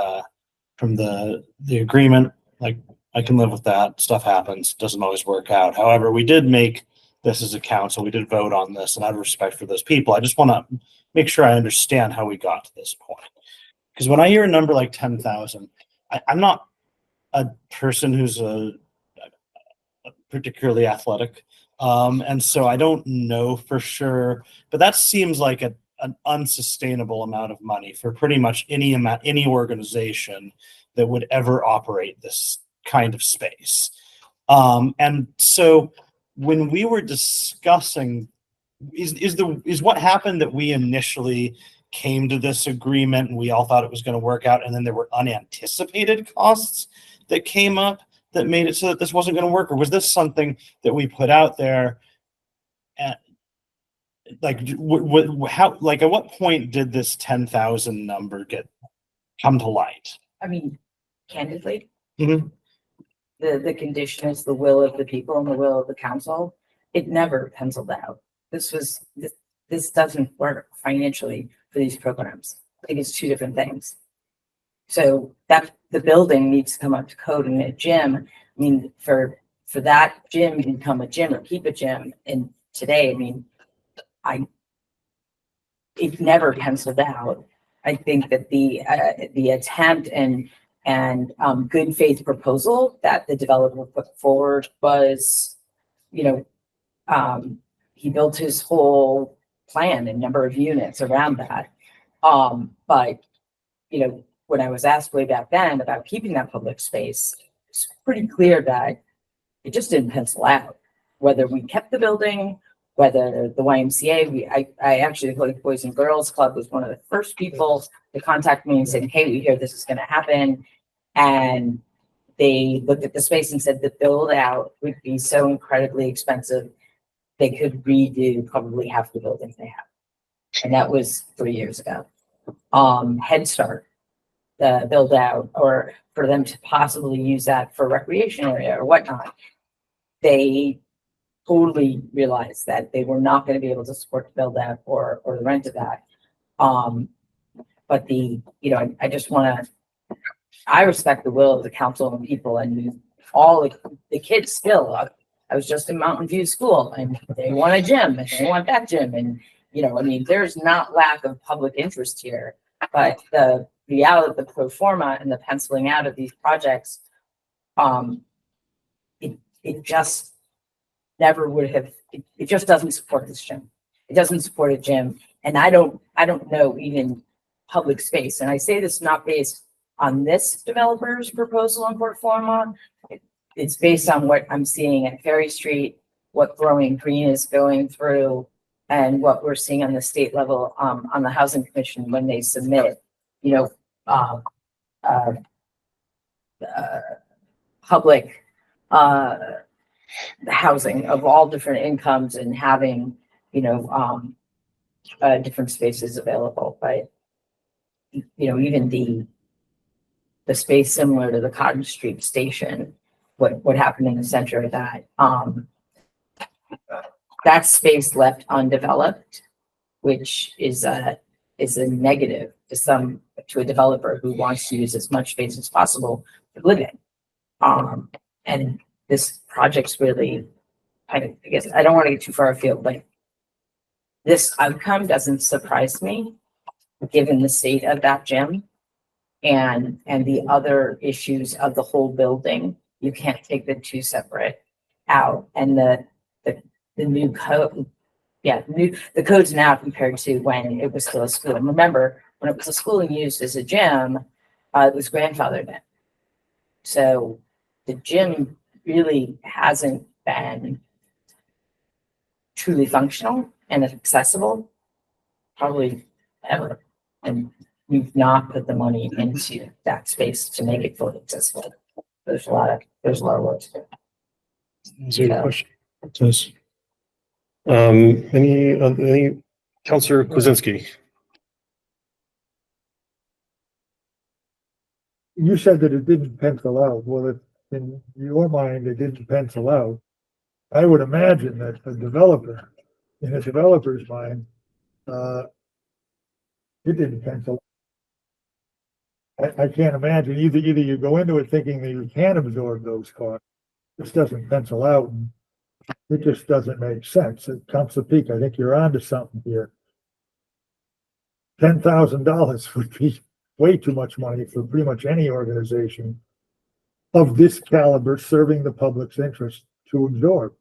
agreement, like, I can live with that. Stuff happens, doesn't always work out. However, we did make this as a council, we did vote on this, and out of respect for those people, I just want to make sure I understand how we got to this point. Because when I hear a number like 10,000, I'm not a person who's particularly athletic. And so I don't know for sure, but that seems like an unsustainable amount of money for pretty much any organization that would ever operate this kind of space. And so when we were discussing, is what happened that we initially came to this agreement and we all thought it was going to work out, and then there were unanticipated costs that came up that made it so that this wasn't going to work? Or was this something that we put out there? And like, how, like, at what point did this 10,000 number come to light? I mean, candidly, Mhm. the condition is the will of the people and the will of the council. It never penciled out. This doesn't work financially for these programs. I think it's two different things. So that the building needs to come up to code, and a gym, I mean, for that gym to become a gym or keep a gym. And today, I mean, it never penciled out. I think that the attempt and good faith proposal that the developer put forward was, he built his whole plan and number of units around that. But when I was asked way back then about keeping that public space, it's pretty clear that it just didn't pencil out. Whether we kept the building, whether the YMCA, I actually, the Boys and Girls Club was one of the first people to contact me and said, hey, we hear this is going to happen. And they looked at the space and said the build out would be so incredibly expensive, they could redo probably half the building they have. And that was 3 years ago. Head Start, the build out, or for them to possibly use that for recreation area or whatnot, they totally realized that they were not going to be able to support the build out or the rent of that. But I just want to, I respect the will of the council and people and all the kids still. I was just in Mountain View School and they want a gym and they want that gym. And, there's not lack of public interest here, but the reality of the pro forma and the penciling out of these projects, it just never would have, it just doesn't support this gym. It doesn't support a gym. And I don't know even public space. And I say this not based on this developer's proposal on pro forma. It's based on what I'm seeing at Ferry Street, what Growing Green is going through, and what we're seeing on the state level on the Housing Commission when they submit, public housing of all different incomes and having, different spaces available. But, even the space similar to the Cottage Street station, what happened in the center of that, that space left undeveloped, which is a negative to a developer who wants to use as much space as possible for living. And this project's really, I guess I don't want to get too far afield, but this outcome doesn't surprise me, given the state of that gym and the other issues of the whole building. You can't take the two separate out. And the new code, the code's now compared to when it was still a school. And remember, when it was a school and used as a gym, it was grandfathered in. So the gym really hasn't been truly functional and accessible probably ever. And we've not put the money into that space to make it fully accessible. There's a lot of work to do. Is there a Yeah. question? Says, Any Counselor Kwasinski? You said that it didn't pencil out. Well, if in your mind it didn't pencil out, I would imagine that the developer, in a developer's mind, it didn't pencil. I can't imagine either you go into it thinking that you can absorb those costs. This doesn't pencil out. And it just doesn't make sense. It comes to peak. I think you're onto something here. $10,000 would be way too much money for pretty much any organization of this caliber serving the public's interest to absorb.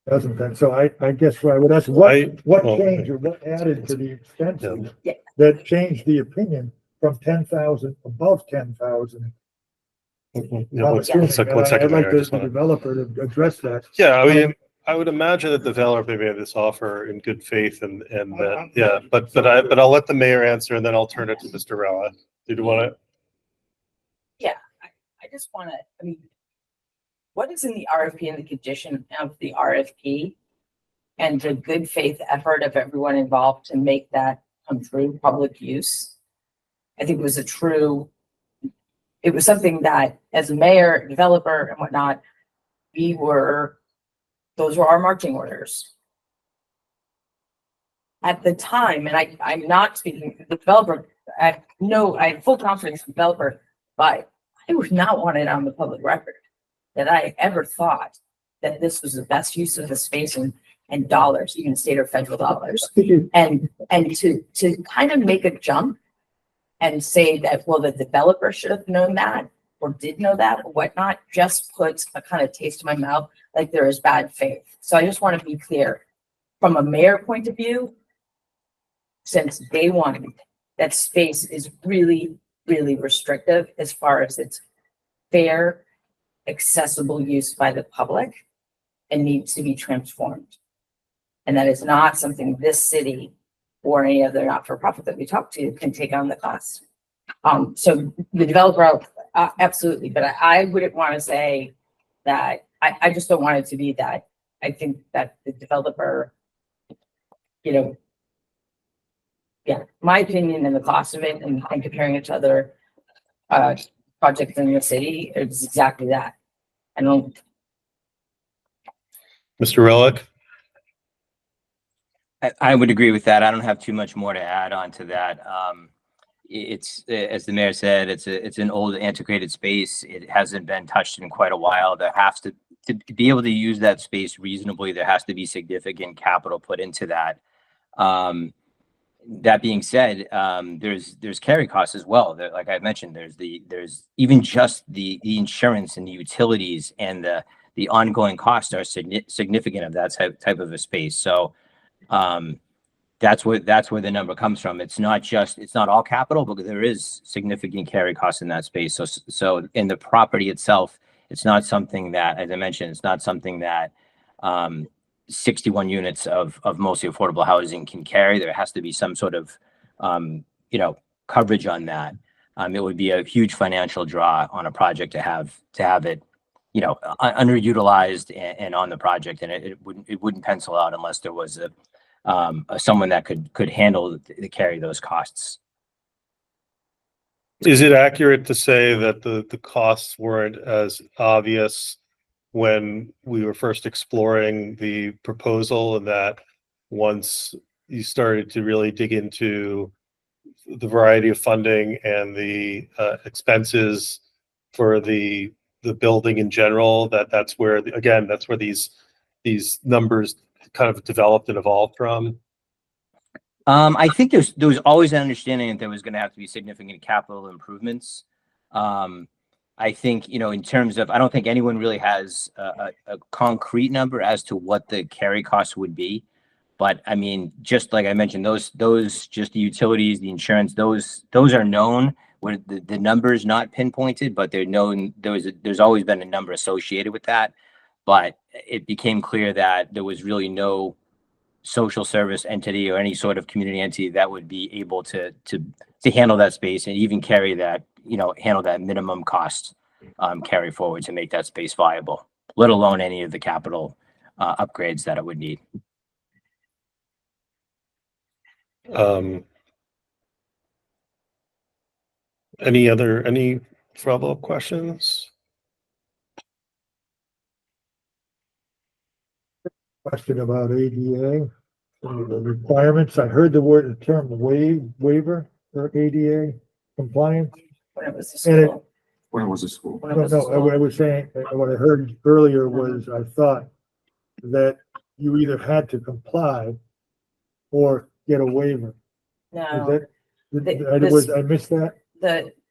Doesn't that? So I guess what I would ask, what changed or what added to the expenses Yeah. that changed the opinion from 10,000 above 10,000? One second, I'd like Mayor, I the just wanna- developer to address that. Yeah, I mean, I would imagine that the developer made this offer in good faith and that, yeah, but I'll let the mayor answer and then I'll turn it to Mr. Rella. Did you want to? I just want to, I mean, what is in the RFP and the condition of the RFP and the good faith effort of everyone involved to make that come through public use? I think it was something that as a mayor, developer and whatnot, those were our marching orders. At the time, and I'm not speaking to the developer, I have full confidence in the developer, but I would not want it on the public record that I ever thought that this was the best use of the space and dollars, even state or federal dollars. And to kind of make a jump and say that, well, the developer should have known that or did know that or whatnot, just puts a kind of taste in my mouth like there is bad faith. So I just want to be clear from a mayor point of view, since day one, that space is really, really restrictive as far as its fair, accessible use by the public and needs to be transformed. And that is not something this city or any other not-for-profit that we talk to can take on the cost. So the developer, absolutely, but I wouldn't want to say that, I just don't want it to be that. I think that the developer, my opinion and the cost of it and comparing it to other projects in the city is exactly that. I don't. Mr. Relic? I would agree with that. I don't have too much more to add on to that. It's, as the mayor said, it's an old antiquated space. It hasn't been touched in quite a while. There has to be able to use that space reasonably. There has to be significant capital put into that. That being said, there's carry costs as well. Like I mentioned, there's even just the insurance and the utilities and the ongoing costs are significant of that type of a space. So that's where the number comes from. It's not all capital, but there is significant carry costs in that space. So in the property itself, it's not something that, as I mentioned, it's not something that 61 units of mostly affordable housing can carry. There has to be some sort of coverage on that. It would be a huge financial draw on a project to have it underutilized and on the project, and it wouldn't pencil out unless there was someone that could handle to carry those costs. Is it accurate to say that the costs weren't as obvious when we were first exploring the proposal, and that once you started to really dig into the variety of funding and the expenses for the building in general, that's where these numbers kind of developed and evolved from? I think there was always an understanding that there was going to have to be significant capital improvements. I think, in terms of, I don't think anyone really has a concrete number as to what the carry costs would be. But I mean, just like I mentioned, those just the utilities, the insurance, those are known. what the number is not pinpointed, but there's always been a number associated with that. But it became clear that there was really no social service entity or any sort of community entity that would be able to handle that space and even carry that, handle that minimum cost carry forward to make that space viable, let alone any of the capital upgrades that it would need. Any follow-up questions? Question about ADA, the requirements. I heard the term waiver for ADA compliance. When it was a And it- school. When it was a school. When it No, was a no, school. I was saying, what I heard earlier was, I thought that you either had to comply or get a waiver. Is No, that, I missed that?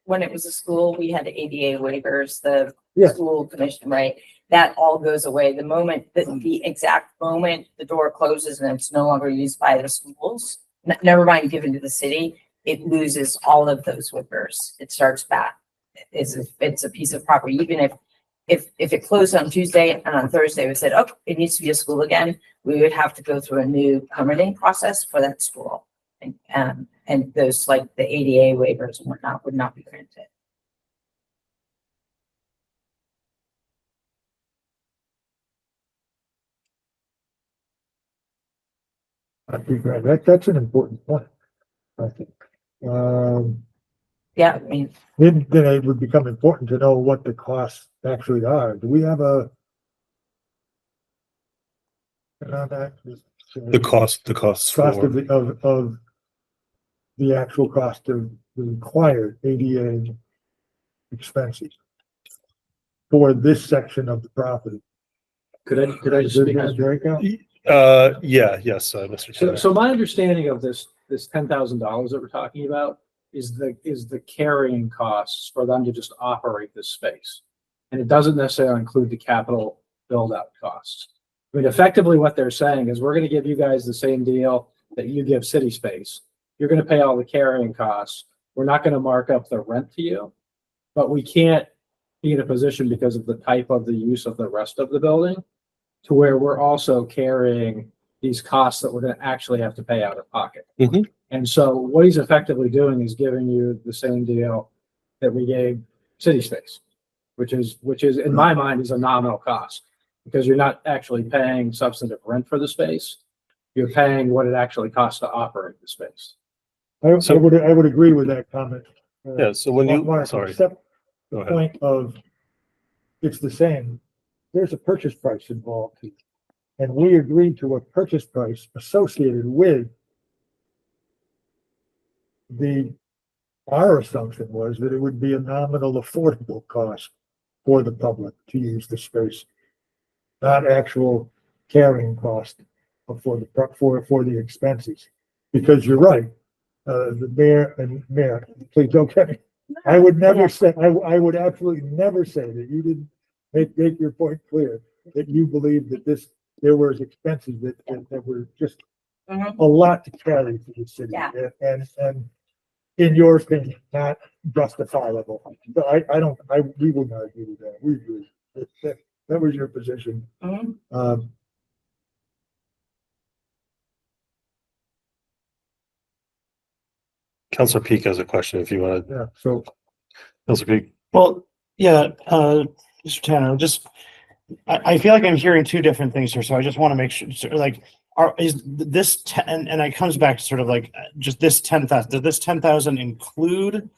when it was a school, we had ADA waivers, the Yeah. school commission, right? That all goes away. The exact moment the door closes and it's no longer used by the schools, never mind given to the city, it loses all of those waivers. It starts back. It's a piece of property, even if it closed on Tuesday and on Thursday we said, oh, it needs to be a school again, we would have to go through a new permitting process for that school. And those, like the ADA waivers and whatnot, would not be granted. I think that's an important point, I think. Yeah, I mean, Then it would become important to know what the costs actually are. Do we have a? On that? The costs Cost for, of the actual cost of the required ADA expenses for this section of the property. Could I just Is speak? there a breakout? yes, Mr. Chairman. So my understanding of this $10,000 that we're talking about is the carrying costs for them to just operate this space. And it doesn't necessarily include the capital build out costs. I mean, effectively what they're saying is we're going to give you guys the same deal that you give City Space. You're going to pay all the carrying costs. We're not going to mark up the rent to you, but we can't be in a position because of the type of the use of the rest of the building to where we're also carrying these costs that we're going to actually have to pay out of pocket. Mhm. And so what he's effectively doing is giving you the same deal that we gave City Space, which is in my mind is a nominal cost because you're not actually paying substantive rent for the space. You're paying what it actually costs to operate the space. I would agree with that comment. Yeah, so when you, Mark, sorry, except go the ahead. point of, it's the same, there's a purchase price involved here. And we agreed to a purchase price associated with our assumption was that it would be a nominal affordable cost for the public to use the space, not actual carrying cost for the expenses. Because you're right, the mayor, please don't get me. I would never say, I would absolutely never say that you didn't make your point clear, that you believe that there was expenses that were just Mhm. a lot to carry for the city. Yeah. And in your opinion, not justifiable. But we wouldn't argue with that. We agree. That was your position. Mhm. Councilor Peak has a question if you want to. Yeah, so Councilor Peak. Well, yeah, Mr. Tanner, I feel like I'm hearing two different things here, so I just want to make sure, like, is this and it comes back to sort of like just this 10,000. Does this 10,000 include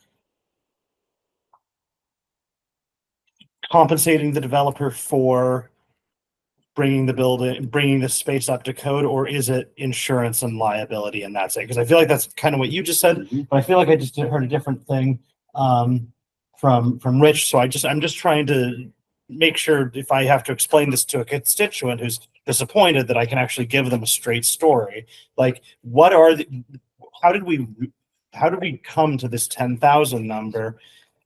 compensating the developer for bringing the space up to code, or is it insurance and liability and that's it? Because I feel like that's kind of what you just said, but I feel like I just heard a different thing from Rich. So I'm just trying to make sure if I have to explain this to a constituent who's disappointed that I can actually give them a straight story. Like, how did we come to this 10,000 number?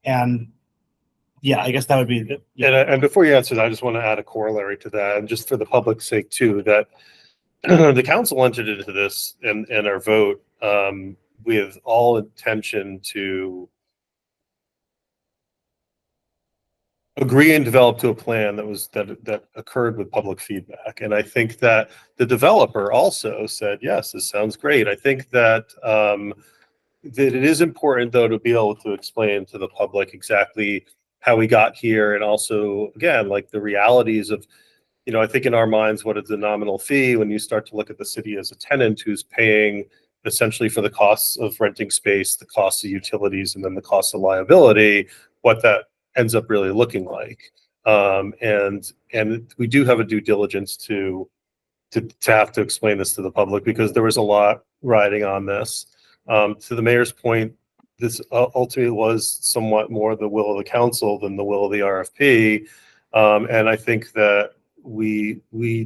And yeah, I guess that would be And before you answer that, I just want to add a corollary to that, and just for the public's sake too, that the council entered into this and our vote with all intention to agree and develop to a plan that occurred with public feedback. And I think that the developer also said, yes, this sounds great. I think that that it is important though to be able to explain to the public exactly how we got here, and also again like the realities of, you know, I think in our minds, what is the nominal fee when you start to look at the city as a tenant who's paying essentially for the costs of renting space, the costs of utilities, and then the cost of liability, what that ends up really looking like. And we do have a due diligence to have to explain this to the public, because there was a lot riding on this. To the mayor's point, this ultimately was somewhat more the will of the council than the will of the RFP. And I think that we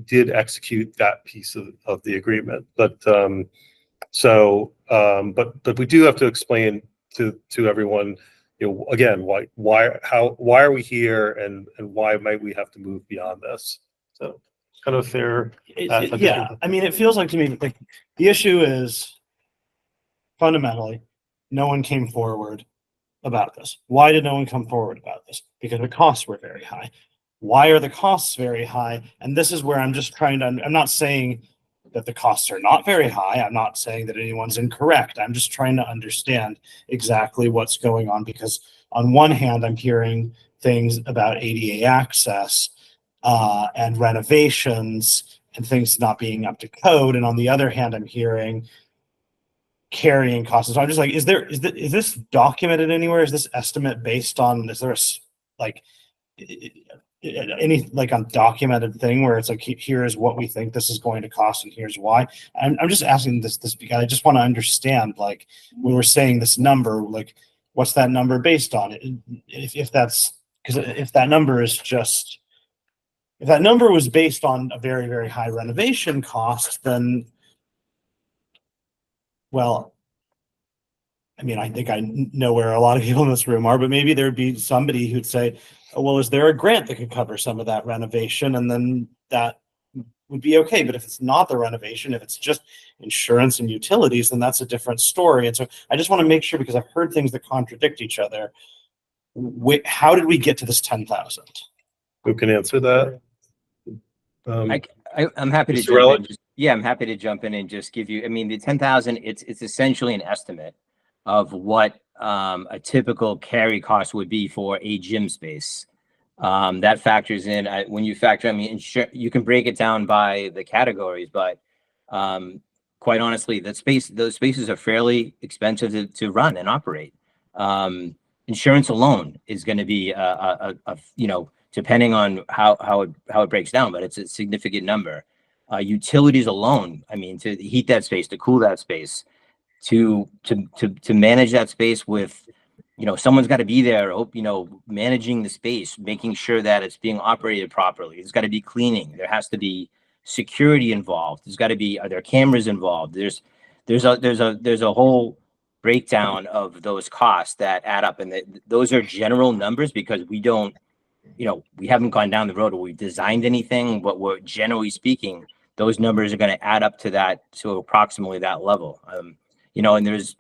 did execute that piece of the agreement. But but we do have to explain to everyone, you know, again, why are we here, and why might we have to move beyond this? So kind of fair. Yeah, I mean, it feels like to me like the issue is fundamentally no one came forward about this. Why did no one come forward about this? Because the costs were very high. Why are the costs very high? And this is where I'm just trying to, I'm not saying that the costs are not very high. I'm not saying that anyone's incorrect. I'm just trying to understand exactly what's going on, because on one hand, I'm hearing things about ADA access and renovations and things not being up to code. And on the other hand, I'm hearing carrying costs. So I'm just like, is this documented anywhere? Is this estimate based on, is there a, like, any like undocumented thing where it's like, here is what we think this is going to cost and here's why? I'm just asking this because I just want to understand, like, when we're saying this number, like, what's that number based on? If that's, because if that number is just, if that number was based on a very, very high renovation cost, then, well, I mean, I think I know where a lot of people in this room are, but maybe there'd be somebody who'd say, oh, well, is there a grant that could cover some of that renovation? And then that would be okay. But if it's not the renovation, if it's just insurance and utilities, then that's a different story. And so I just want to make sure, because I've heard things that contradict each other. How did we get to this 10,000? Who can answer that? I'm happy to Mr. jump Relic? in. Yeah, I'm happy to jump in and just give you, I mean, the 10,000, it's essentially an estimate of what a typical carry cost would be for a gym space. That factors in, when you factor, I mean, you can break it down by the categories, but quite honestly, those spaces are fairly expensive to run and operate. Insurance alone is going to be you know, depending on how it breaks down, but it's a significant number. Utilities alone, I mean, to heat that space, to cool that space, to manage that space with, you know, someone's got to be there, you know, managing the space, making sure that it's being operated properly. There's got to be cleaning. There has to be security involved. There's got to be, are there cameras involved? There's a whole breakdown of those costs that add up, and those are general numbers because we don't, you know, we haven't gone down the road where we've designed anything, but we're generally speaking, those numbers are going to add up to that, to approximately that level. You know, and there's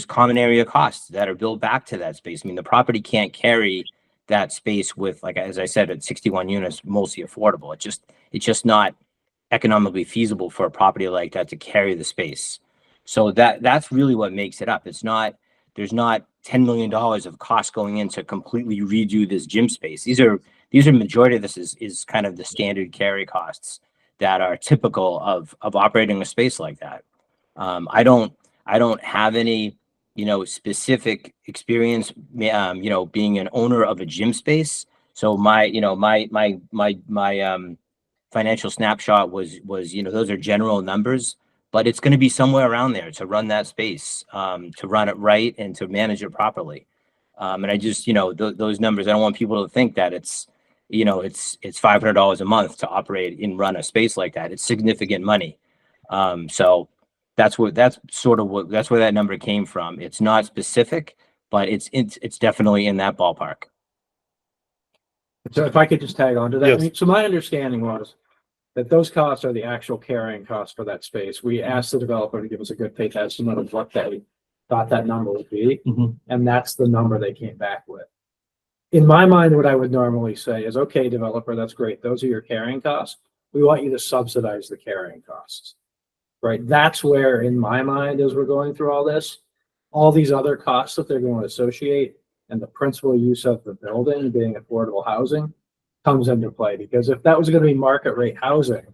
common area costs that are built back to that space. I mean, the property can't carry that space with, like, as I said, at 61 units, mostly affordable. It's just not economically feasible for a property like that to carry the space. So that's really what makes it up. There's not $10 million of cost going in to completely redo this gym space. These are majority of this is kind of the standard carry costs that are typical of operating a space like that. I don't have any, you know, specific experience, you know, being an owner of a gym space. So my financial snapshot was, you know, those are general numbers, but it's going to be somewhere around there to run that space, to run it right and to manage it properly. And I just, you know, those numbers, I don't want people to think that it's, you know, it's $500 a month to operate and run a space like that. It's significant money. So that's where that number came from. It's not specific, but it's definitely in that ballpark. So if I could just tag on to that. Yes. I mean, so my understanding was that those costs are the actual carrying costs for that space. We asked the developer to give us a good faith estimate of what they thought that number would be. Mhm. And that's the number they came back with. in my mind, what I would normally say is, okay, developer, that's great. Those are your carrying costs. We want you to subsidize the carrying costs. Right? That's where, in my mind, as we're going through all these other costs that they're going to associate and the principal use of the building being affordable housing comes into play. Because if that was going to be market rate housing,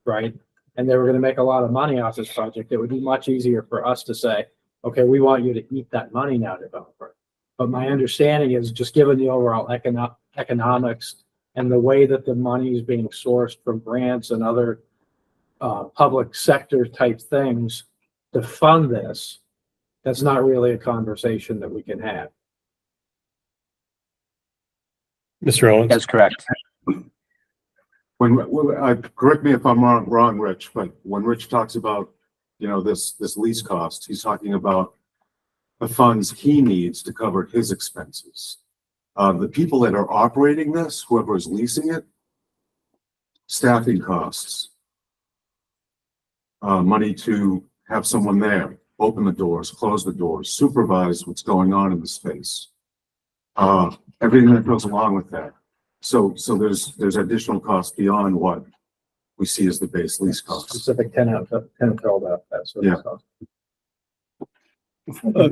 right, and they were going to make a lot of money off this project, it would be much easier for us to say, okay, we want you to eat that money now, developer. But my understanding is, just given the overall economics and the way that the money is being sourced from grants and other public sector type things to fund this, that's not really a conversation that we can have. Mr. Owens? That's correct. Correct me if I'm wrong, Rich, but when Rich talks about, this lease cost, he's talking about the funds he needs to cover his expenses. The people that are operating this, whoever is leasing it, staffing costs, money to have someone there, open the doors, close the doors, supervise what's going on in the space. Everything that goes along with that. So there's additional costs beyond what we see as the base lease cost. Specific tenant called out, that sort of stuff.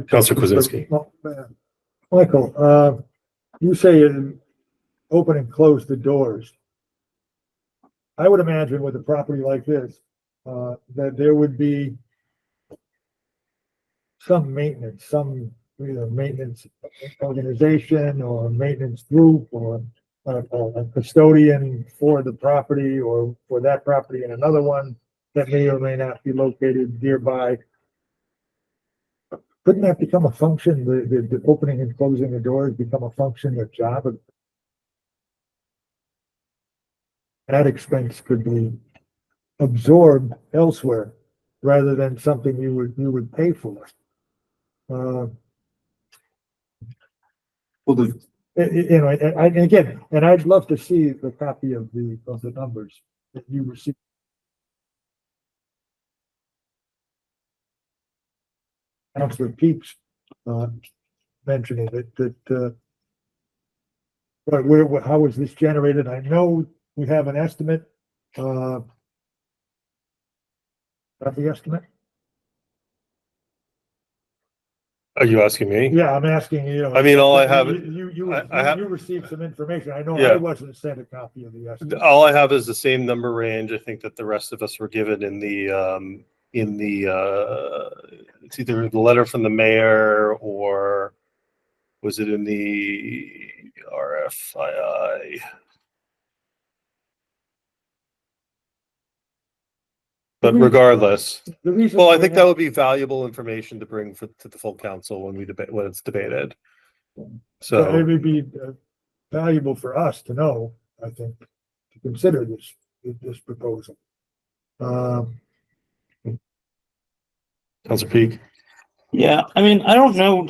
Councilor Kwasinski. Michael, you say open and close the doors. I would imagine with a property like this, that there would be some maintenance, either maintenance organization or maintenance group or a custodian for the property or for that property and another one that may or may not be located nearby. Couldn't that become a function, the opening and closing the doors become a function of job? That expense could be absorbed elsewhere rather than something you would pay for. Well, and I'd love to see the copy of the numbers that you received. Councilor Peaks mentioning that how was this generated? I know we have an estimate. Got the estimate? Are you asking me? Yeah, I'm asking you. I mean, all I have- You received some information. I know Yeah. I wasn't sent a copy of the estimate. All I have is the same number range. I think that the rest of us were given in the it's either the letter from the mayor or was it in the RFII? But regardless, The reason well, I for think that would be valuable information to bring to the full council when it's debated. It So, would be valuable for us to know, I think, to consider this proposal. Councilor Peak. Yeah, I mean, I don't know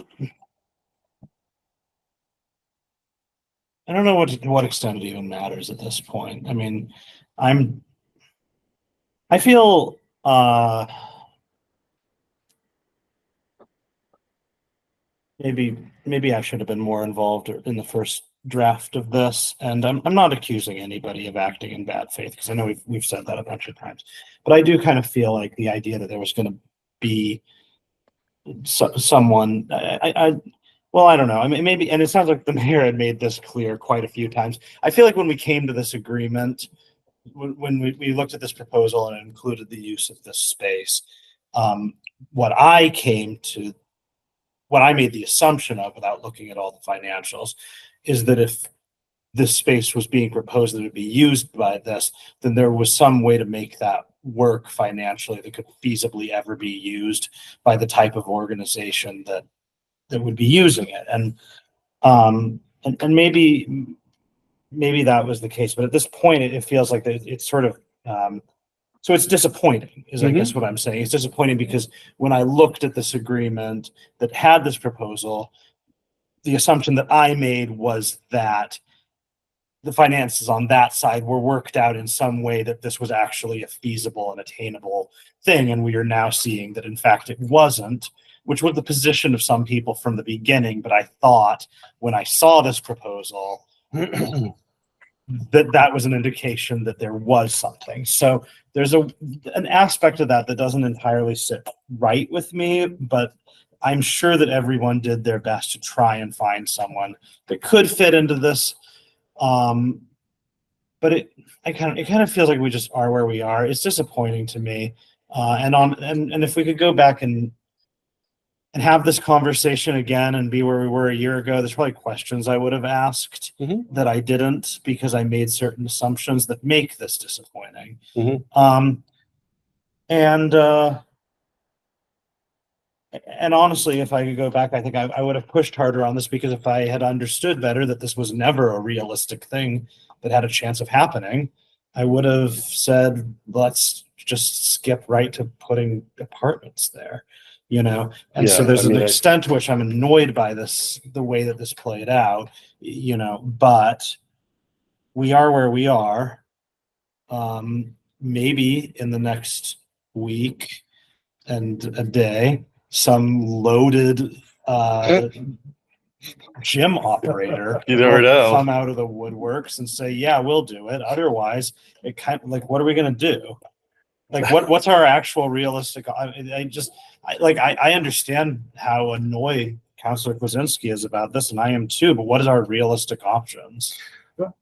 to what extent it even matters at this point. I mean, I feel maybe I should have been more involved in the first draft of this, and I'm not accusing anybody of acting in bad faith because I know we've said that a bunch of times, but I do kind of feel like the idea that there was going to be someone well, I don't know. I mean, maybe, and it sounds like the mayor had made this clear quite a few times. I feel like when we came to this agreement, when we looked at this proposal and it included the use of this space, what I made the assumption of, without looking at all the financials, is that if this space was being proposed that it would be used by this, then there was some way to make that work financially that could feasibly ever be used by the type of organization that would be using it. And maybe that was the case, but at this point it feels like it's sort of so it's disappointing is I guess what I'm saying. It's disappointing because when I looked at this agreement that had this proposal, the assumption that I made was that the finances on that side were worked out in some way that this was actually a feasible and attainable thing. And we are now seeing that in fact it wasn't. which was the position of some people from the beginning. But I thought when I saw this proposal that that was an indication that there was something. So there's an aspect of that that doesn't entirely sit right with me, but I'm sure that everyone did their best to try and find someone that could fit into this. But it kind of feels like we just are where we are. It's disappointing to me. And if we could go back and have this conversation again and be where we were a year ago, there's probably questions I would have asked that I didn't, because I made certain assumptions that make this disappointing. And honestly, if I could go back, I think I would have pushed harder on this, because if I had understood better that this was never a realistic thing that had a chance of happening, I would have said, let's just skip right to putting apartments there, you know? And so there's an extent to which I'm annoyed by this, the way that this played out, you know, but we are where we are. Maybe in the next week and a day, some loaded gym operator You never will know. come out of the woodworks and say, yeah, we'll do it. Otherwise, it kind of like, what are we going to do? Like, what's our actual realistic? I understand how annoyed Councilor Kwasinski is about this, and I am too, but what is our realistic options?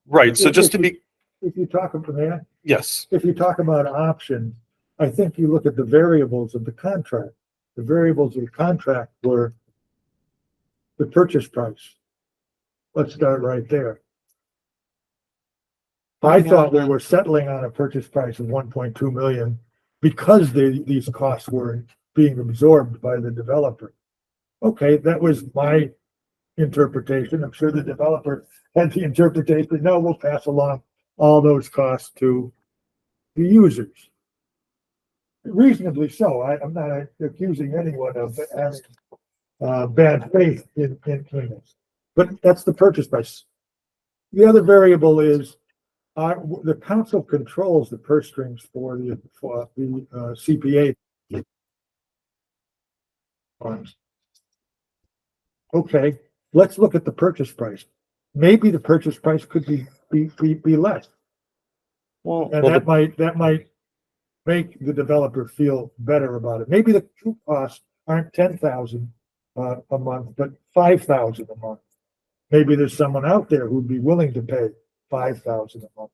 Right. So just to be, If you talk about that, yes. if you talk about options, I think you look at the variables of the contract. The variables of the contract were the purchase price. Let's start right there. I thought we were settling on a purchase price of 1.2 million because these costs were being absorbed by the developer. Okay, that was my interpretation. I'm sure the developer had the interpretation, no, we'll pass along all those costs to the users. Reasonably so. I'm not accusing anyone of having bad faith in this, but that's the purchase price. The other variable is the council controls the purse strings for the CPA funds. Okay, let's look at the purchase price. Maybe the purchase price could be less. Well, And that might make the developer feel better about it. Maybe the true costs aren't 10,000 a month, but 5,000 a month. Maybe there's someone out there who'd be willing to pay 5,000 a month.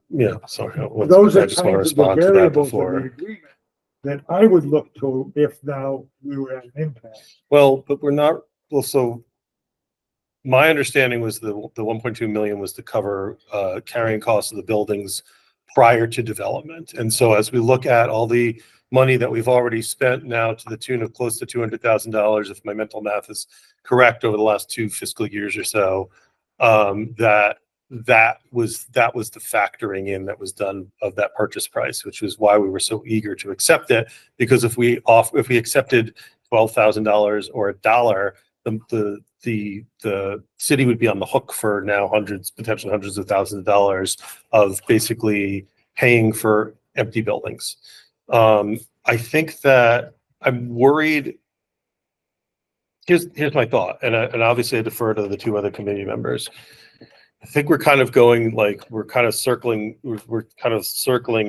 Yeah, sorry. Those I are just want to kinds of the respond to that variables of the before. agreement that I would look to if now we were at an impasse. Well, but we're not, well, so my understanding was the 1.2 million was to cover carrying costs of the buildings prior to development. And so as we look at all the money that we've already spent now to the tune of close to $200,000, if my mental math is correct, over the last 2 fiscal years or so, that was the factoring in that was done of that purchase price, which was why we were so eager to accept it. Because if we accepted $12,000 or $1, the city would be on the hook for now potentially hundreds of thousands of dollars of basically paying for empty buildings. I think that I'm worried. Here's my thought, and obviously I defer to the 2 other committee members. I think we're kind of going like we're kind of circling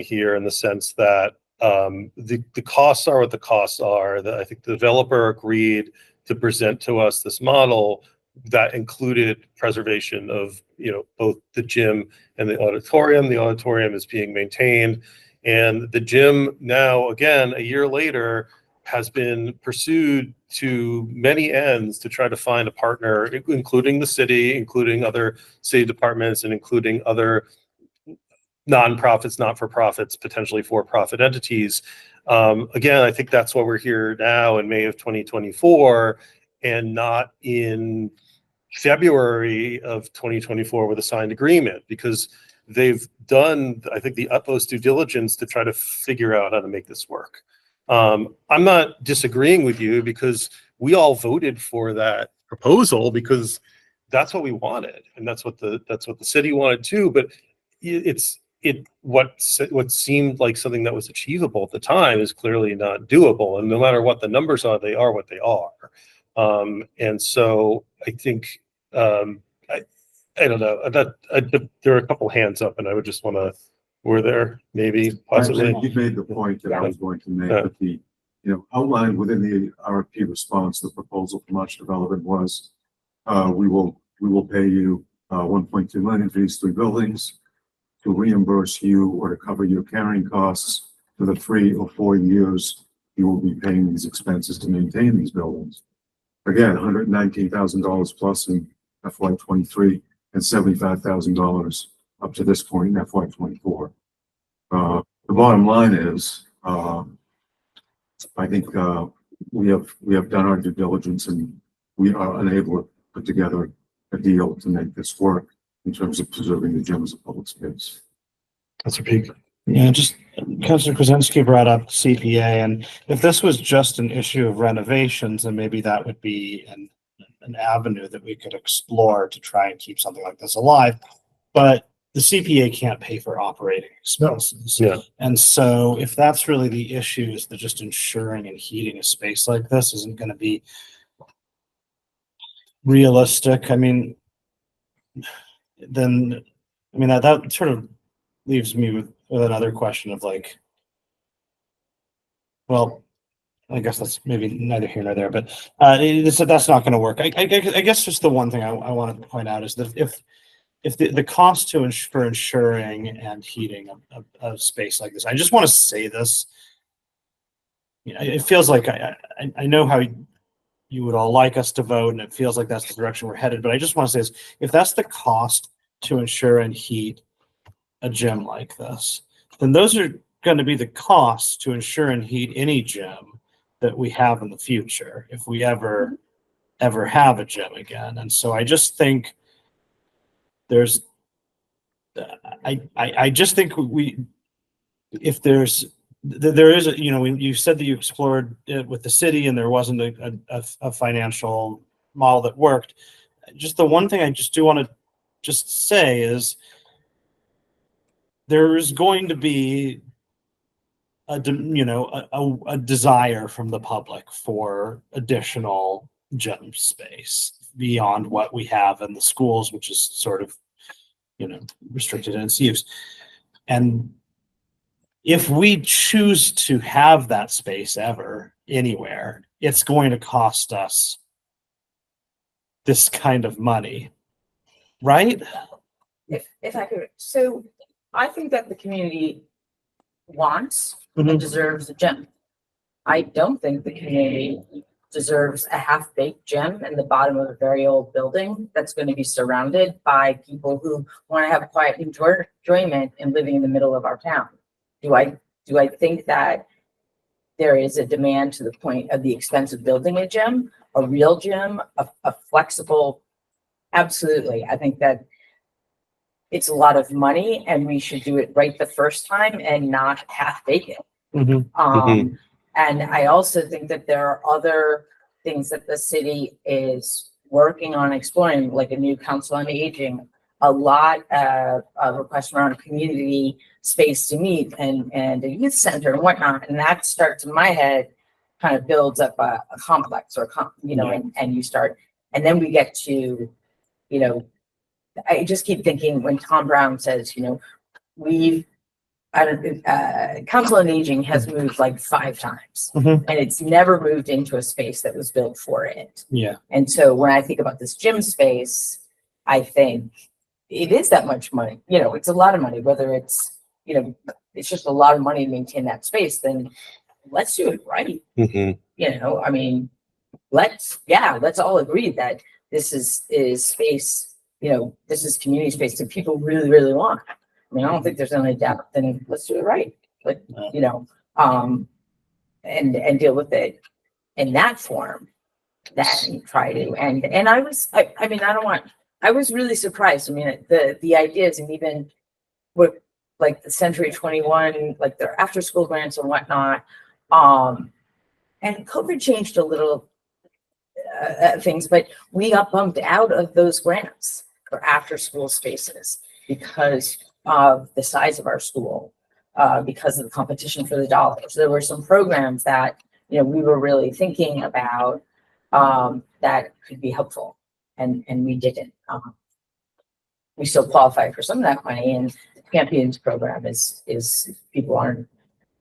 here in the sense that the costs are what the costs are. That I think the developer agreed to present to us this model that included preservation of, both the gym and the auditorium. The auditorium is being maintained, and the gym now, again, a year later, has been pursued to many ends to try to find a partner, including the city, including other city departments, and including other nonprofits, not-for-profits, potentially for-profit entities. Again, I think that's why we're here now in May of 2024 and not in February of 2024 with a signed agreement, because they've done, I think, the utmost due diligence to try to figure out how to make this work. I'm not disagreeing with you, because we all voted for that proposal because that's what we wanted, and that's what the city wanted too. But what seemed like something that was achievable at the time is clearly not doable. And no matter what the numbers are what they are. And so I think, I don't know there are a couple hands up and I would just want to, were there maybe possibly? You made the point that I was going to make, Yeah. that the, outlined within the RFP response, the proposal from Arch Development was, we will pay you, 1.2 million for these 3 buildings to reimburse you or to cover your carrying costs for the 3 or 4 years you will be paying these expenses to maintain these buildings. Again, $119,000 plus in FY 23 and $75,000 up to this point in FY 24. The bottom line is, I think we have done our due diligence and we are unable to put together a deal to make this work in terms of preserving the gym as a public space. That's a peak. Yeah, just Councilor Krasinski brought up CPA, and if this was just an issue of renovations, then maybe that would be an avenue that we could explore to try and keep something like this alive. But the CPA can't pay for operating expenses. Yeah. And so if that's really the issue, is that just ensuring and heating a space like this isn't going to be realistic. I mean, then, that sort of leaves me with another question of like, well, I guess that's maybe neither here nor there, but that's not going to work. I guess just the one thing I wanted to point out is that if the cost for ensuring and heating a space like this, I just want to say this, it feels like I know how you would all like us to vote, and it feels like that's the direction we're headed, but I just want to say this, if that's the cost to ensure and heat a gym like this, then those are going to be the costs to ensure and heat any gym that we have in the future, if we ever have a gym again. And so I just think there is you said that you explored it with the city and there wasn't a financial model that worked. Just the one thing I just do want to just say is there is going to be a desire from the public for additional gym space beyond what we have in the schools, which is sort of, restricted in its use. And if we choose to have that space ever anywhere, it's going to cost us this kind of money, right? If I could, so I think that the community wants Mhm. and deserves a gym. I don't think the community deserves a half-baked gym in the bottom of a very old building that's going to be surrounded by people who want to have quiet enjoyment and living in the middle of our town. Do I think that there is a demand to the point of the expense of building a gym, a real gym, a flexible? Absolutely. I think that it's a lot of money and we should do it right the first time and not half bake it. Mhm. And I also think that there are other things that the city is working on exploring, like a new council on aging, a lot of requests around community space to meet and a youth center and whatnot. And that starts in my head, kind of builds up a complex or, and you start, and then we get to, I just keep thinking when Tom Brown says, Council on Aging has moved like 5 times Mhm. and it's never moved into a space that was built for it. Yeah. And so when I think about this gym space, I think it is that much money. It's a lot of money, whether it's, it's just a lot of money to maintain that space, then let's do it right. I mean, let's all agree that this is space, this is community space that people really, really want. I mean, I don't think there's any doubt, then let's do it right. But, and deal with it in that form, then try to, and I was really surprised. I mean, the ideas and even what, like the Century 21, like their after school grants and whatnot. And COVID changed a little things, but we got bumped out of those grants for after school spaces because of the size of our school, because of the competition for the dollars. There were some programs that, you know, we were really thinking about, that could be helpful, and we didn't. We still qualify for some of that money, and the Champions program is people aren't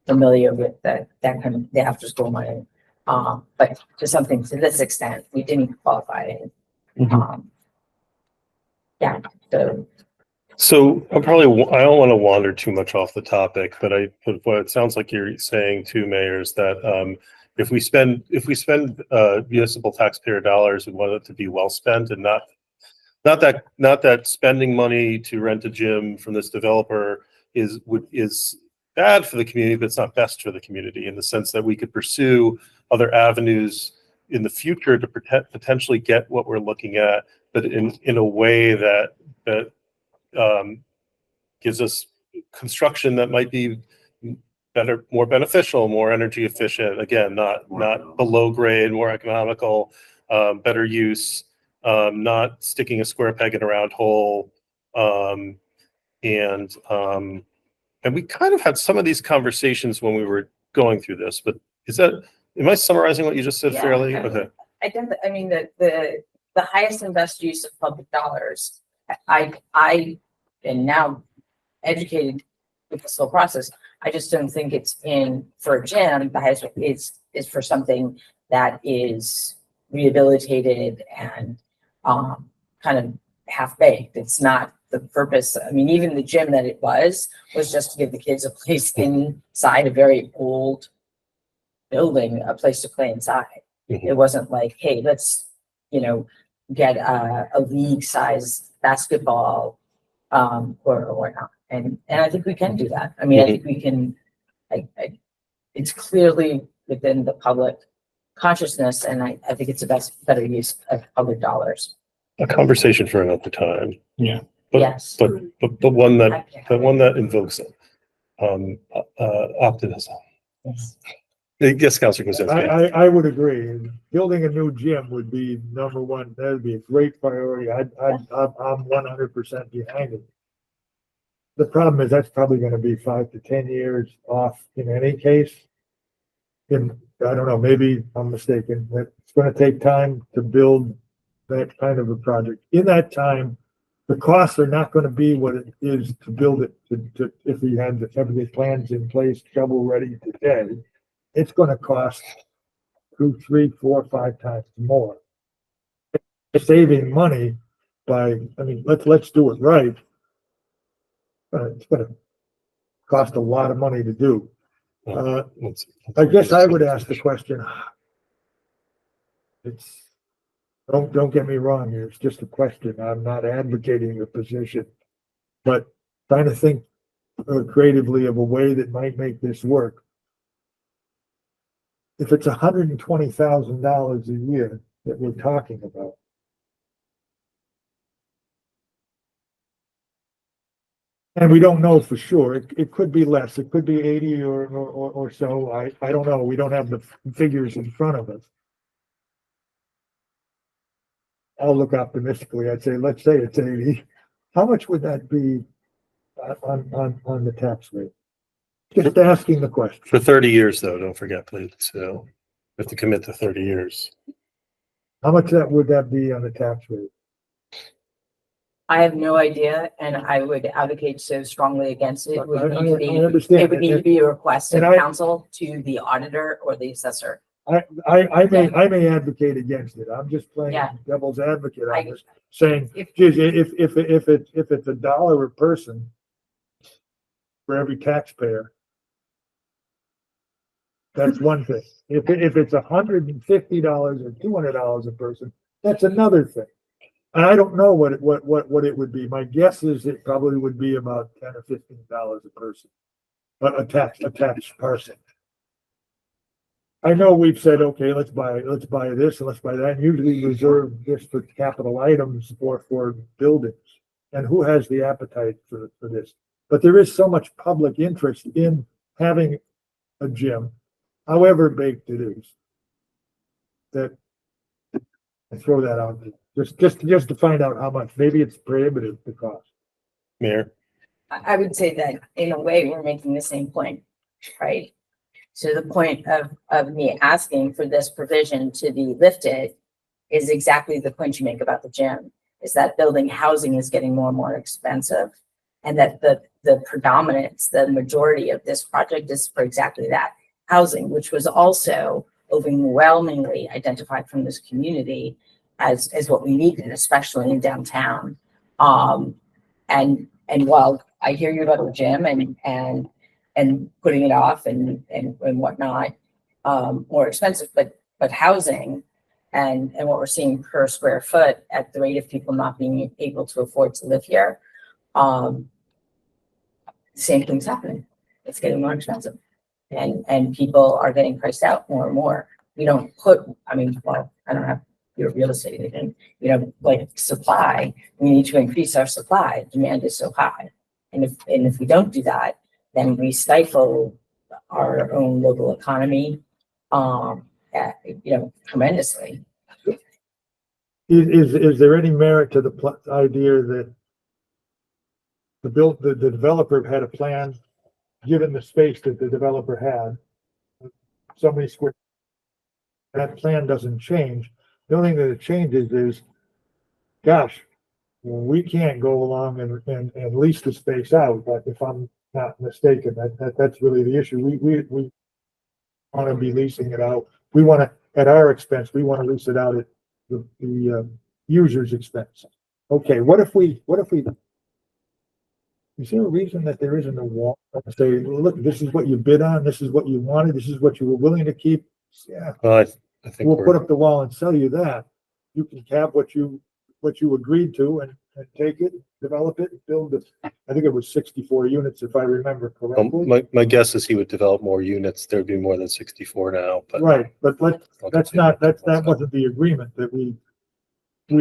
familiar with that kind of the after school money. But to something to this extent, we didn't qualify. Yeah, So I don't want to wander too much off the topic, but what it sounds like you're saying too, Mayor, is that if we spend municipal taxpayer dollars, we want it to be well spent, and not that spending money to rent a gym from this developer is bad for the community, but it's not best for the community, in the sense that we could pursue other avenues in the future to potentially get what we're looking at, but in a way that gives us construction that might be better, more beneficial, more energy efficient. Again, not below grade, more economical, better use, not sticking a square peg in a round hole. And we kind of had some of these conversations when we were going through this, but am I summarizing what you just said fairly? Okay. I mean, the highest and best use of public dollars, I am now educated with this whole process. I just don't think it's for a gym. The highest is for something that is rehabilitated and kind of half baked. It's not the purpose. I mean, even the gym that it was just to give the kids a place inside a very old building, a place to play inside. Mm-hmm. It wasn't like, hey, let's, get a league size basketball or whatnot. And I think we can do that. I mean, I think we can, it's clearly within the public consciousness, and I think it's better use of public dollars. A conversation for another time. Yeah. Yes. But one that invokes optimism. Yes. Yes, Councilor Kuzinski. I would agree. Building a new gym would be number one. That would be a great priority. I'm 100% behind it. The problem is that's probably going to be 5 to 10 years off in any case. I don't know, maybe I'm mistaken. It's going to take time to build that kind of a project. In that time, the costs are not going to be what it is to build it. If we had the plans in place, shovel ready today, it's going to cost 2, 3, 4, 5 times more. Saving money let's do it right. It's going to cost a lot of money to do. I guess I would ask the question. Don't get me wrong here. It's just a question. I'm not advocating the position, but trying to think creatively of a way that might make this work. If it's $120,000 a year that we're talking about, and we don't know for sure, it could be less, it could be 80 or so. I don't know. We don't have the figures in front of us. I'll look optimistically. Let's say it's 80. How much would that be on the tax rate? Just asking the question. For 30 years, though, don't forget, please. So we have to commit to 30 years. How much would that be on the tax rate? I have no idea, and I would advocate so strongly against it. I understand. It would need to be a request of And council to the auditor or the assessor. I may advocate against it. I'm just playing devil's advocate. I'm just saying, geez, if it's $1 a person for every taxpayer, that's one thing. If it's $150 or $200 a person, that's another thing. And I don't know what it would be. My guess is it probably would be about $10 or $15 a person, a tax person. I know we've said, okay, let's buy this and let's buy that. And usually reserve this for capital items or for buildings. And who has the appetite for this? But there is so much public interest in having a gym, however baked it is, that I throw that out there. Just to find out how much. Maybe it's prohibitive, the cost. Mayor? I would say that in a way, we're making the same point, right? So the point of me asking for this provision to be lifted is exactly the point you make about the gym, is that building housing is getting more and more expensive. And that the predominance, the majority of this project is for exactly that, housing, which was also overwhelmingly identified from this community as what we needed, especially in downtown. And while I hear you about the gym and putting it off and whatnot, more expensive, but housing and what we're seeing per square foot at the rate of people not being able to afford to live here, same thing's happening. It's getting more expensive, and people are getting priced out more and more. We don't put, I mean, well, I don't have your real estate agent, like supply. We need to increase our supply. Demand is so high, and if we don't do that, then we stifle our own local economy, tremendously. Is there any merit to the idea that the developer had a plan, given the space that the developer had, so many square, that plan doesn't change. The only thing that it changes is, gosh, we can't go along and lease the space out, but if I'm not mistaken, that's really the issue. We want to be leasing it out. We want to, at our expense, we want to lease it out at the user's expense. Okay, what if we, is there a reason that there isn't a wall? Say, look, this is what you bid on, this is what you wanted, this is what you were willing to keep. Yeah, Well, I think we'll put up the wall and sell you that. You can have what you agreed to and take it, develop it, build it. I think it was 64 units, if I remember correctly. my guess is he would develop more units. There'd be more than 64 now, but Right, but that wasn't the agreement that we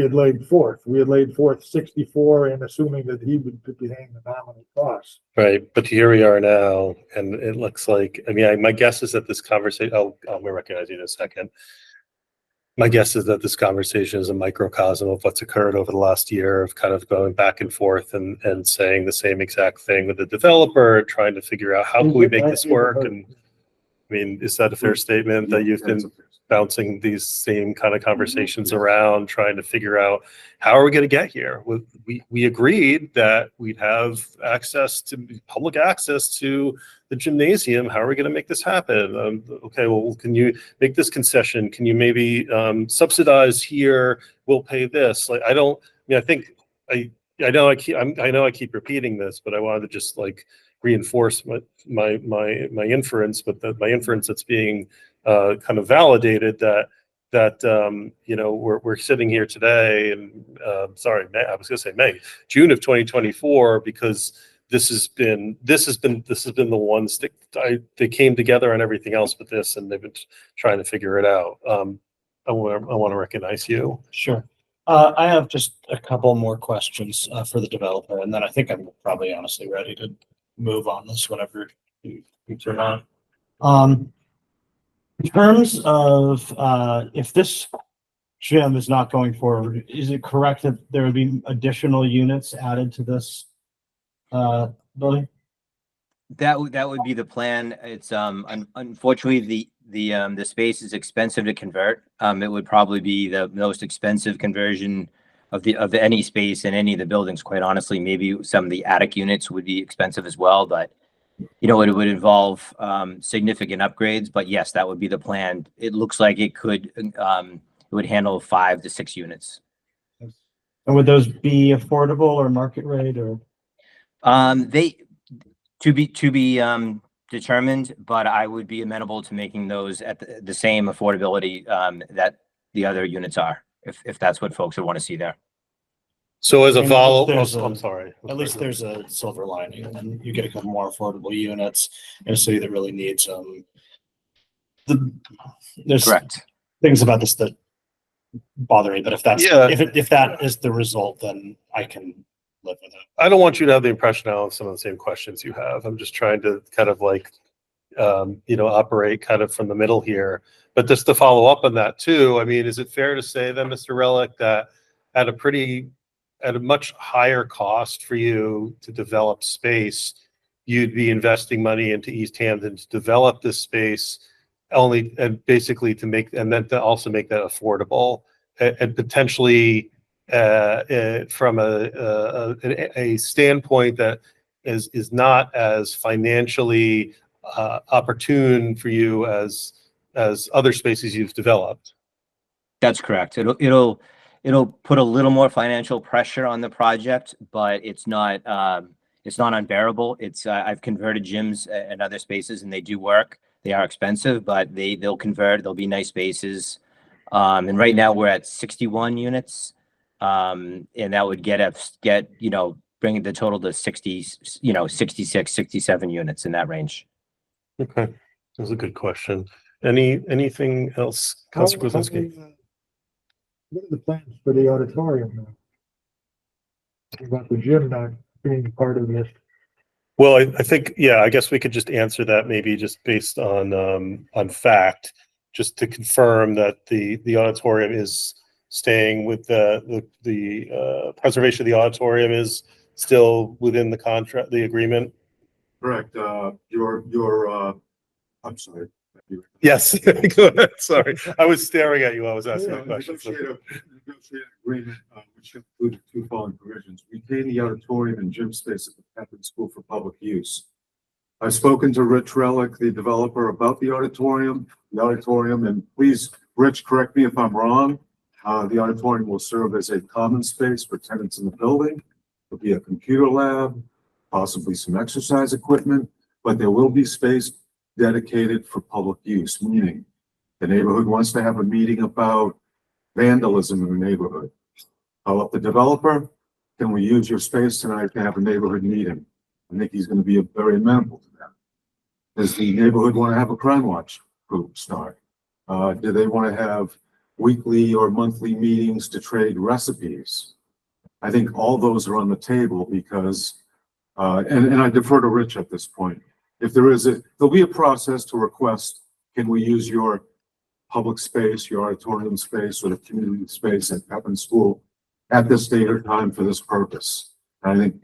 had laid forth. We had laid forth 64 and assuming that he would be paying the nominal cost. right. But here we are now, and it looks like, I mean, my guess is that this conversation, I'll recognize you in a second. My guess is that this conversation is a microcosm of what's occurred over the last year of kind of going back and forth and saying the same exact thing with the developer, trying to figure out how can we make this work. And I mean, is that a fair statement that you've been bouncing these same kind of conversations around, trying to figure out how are we going to get here? We agreed that we'd have public access to the gymnasium. How are we going to make this happen? Okay, well, can you make this concession? Can you maybe subsidize here? We'll pay this. Like, I think I know I keep repeating this, but I wanted to just like reinforce my inference, but my inference that's being kind of validated that we're sitting here today and June of 2024, because this has been the ones that they came together on everything else but this, and they've been trying to figure it out. I want to recognize you. Sure. I have just a couple more questions for the developer, and then I think I'm probably honestly ready to move on this whenever you turn on. In terms of if this gym is not going forward, is it correct that there would be additional units added to this building? That would be the plan. It's unfortunately the space is expensive to convert. It would probably be the most expensive conversion of any space in any of the buildings. Quite honestly, maybe some of the attic units would be expensive as well, but it would involve significant upgrades. But yes, that would be the plan. It looks like it would handle 5 to 6 units. And would those be affordable or market rate or? They to be determined, but I would be amenable to making those at the same affordability that the other units are, if that's what folks would want to see there. So as a follow, There's I'm sorry. At least there's a silver lining, and you get a couple more affordable units in a city that really needs them. There's Correct. things about this that bother me, but if that's if that is the result, then I can live with it. I don't want you to have the impression I have some of the same questions you have. I'm just trying to kind of like, operate kind of from the middle here. But just to follow up on that too, I mean, is it fair to say then, Mr. Relic, that at a pretty at a much higher cost for you to develop space. You'd be investing money into Easthampton to develop this space only, and basically to make, and then to also make that affordable and potentially from a standpoint that is not as financially opportune for you as other spaces you've developed. That's correct. It'll put a little more financial pressure on the project, but it's not unbearable. It's I've converted gyms and other spaces, and they do work. They are expensive, but they'll convert. They'll be nice spaces. And right now we're at 61 units, and that would bring the total to 60, 66, 67 units in that range. Okay, that was a good question. Anything else, Councilor Kwasinski? What are the plans for the auditorium now? About the gym not being part of this? Well, I think, yeah, I guess we could just answer that maybe just based on fact, just to confirm that the auditorium is staying with the preservation of the auditorium is still within the contract, the agreement. Correct. I'm sorry. Yes. Go ahead. Sorry, I was staring at you. I was asking a question. Negotiated agreement, which included two following provisions: retain the auditorium and gym space at the Easthampton School for public use. I've spoken to Rich Relic, the developer, about the auditorium, and please, Rich, correct me if I'm wrong. The auditorium will serve as a common space for tenants in the building. There'll be a computer lab, possibly some exercise equipment, but there will be space dedicated for public use, meaning the neighborhood wants to have a meeting about vandalism in the neighborhood. Call up the developer. Can we use your space tonight to have a neighborhood meeting? I think he's going to be very amenable to that. Does the neighborhood want to have a crime watch group start? Do they want to have weekly or monthly meetings to trade recipes? I think all those are on the table because, and I defer to Rich at this point. If there'll be a process to request, can we use your public space, your auditorium space, or the community space at Easthampton School at this date or time for this purpose? And I think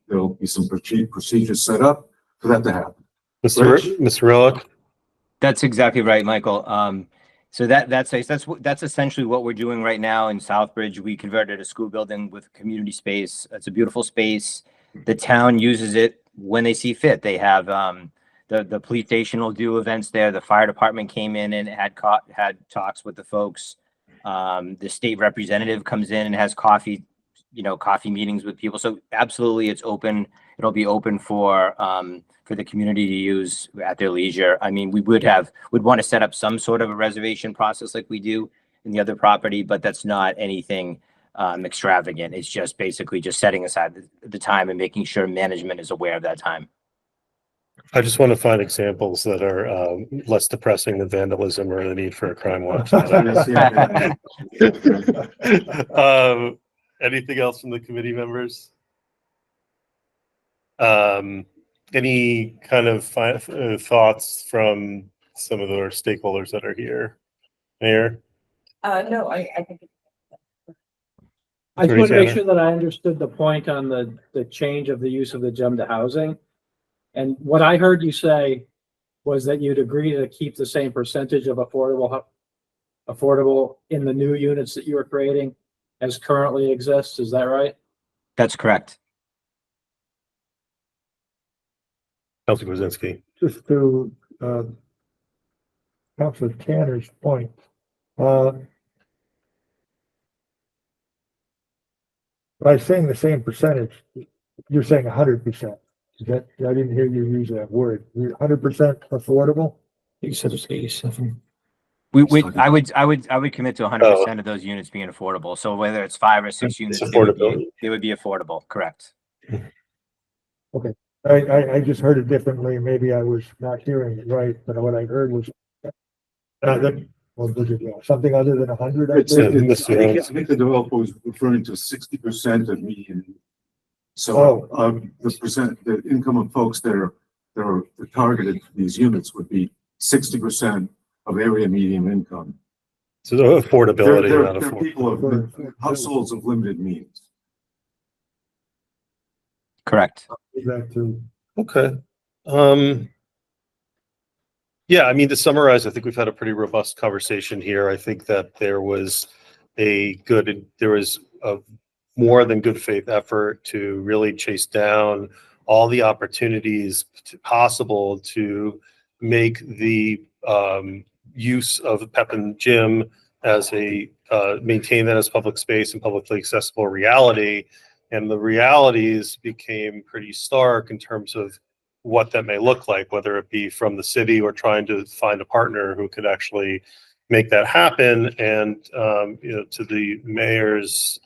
there'll be some procedures set up for that to happen. Mr. Relic? That's exactly right, Michael. So that's essentially what we're doing right now in Southbridge. We converted a school building with community space. It's a beautiful space. The town uses it when they see fit. They have the police station will do events there. The fire department came in and had talks with the folks. The state representative comes in and has coffee meetings with people. So absolutely, it's open. It'll be open for the community to use at their leisure. I mean, we'd want to set up some sort of a reservation process like we do in the other property, but that's not anything extravagant. It's just basically just setting aside the time and making sure management is aware of that time. I just want to find examples that are less depressing than vandalism or the need for a crime watch. Anything else from the committee members? Any kind of thoughts from some of our stakeholders that are here? Mayor? No, I think. I just want to make sure that I understood the point on the change of the use of the gym to housing. And what I heard you say was that you'd agree to keep the same percentage of affordable in the new units that you are creating as currently exists. Is that right? That's correct. Councilor Kwasinski. Just to Councilor Tanner's point, by saying the same percentage, you're saying 100%. Is that, I didn't hear you use that word. 100% affordable? You said it's 87. I would commit to 100% of those units being affordable. So whether it's 5 or 6 units, they would be affordable. Correct. Okay. I just heard it differently. Maybe I was not hearing it right, but what I heard was something other than 100. I think the developer was referring to 60% of median. So the income of folks that are targeted for these units would be 60% of area median income. So the affordability. They're people of households of limited means. Correct. Is that too? Okay. Yeah, I mean, to summarize, I think we've had a pretty robust conversation here. I think that there was a more than good faith effort to really chase down all the opportunities possible to make the use of the Pepin Gym as maintain that as public space and publicly accessible reality. And the realities became pretty stark in terms of what that may look like, whether it be from the city or trying to find a partner who could actually make that happen. And to the mayor's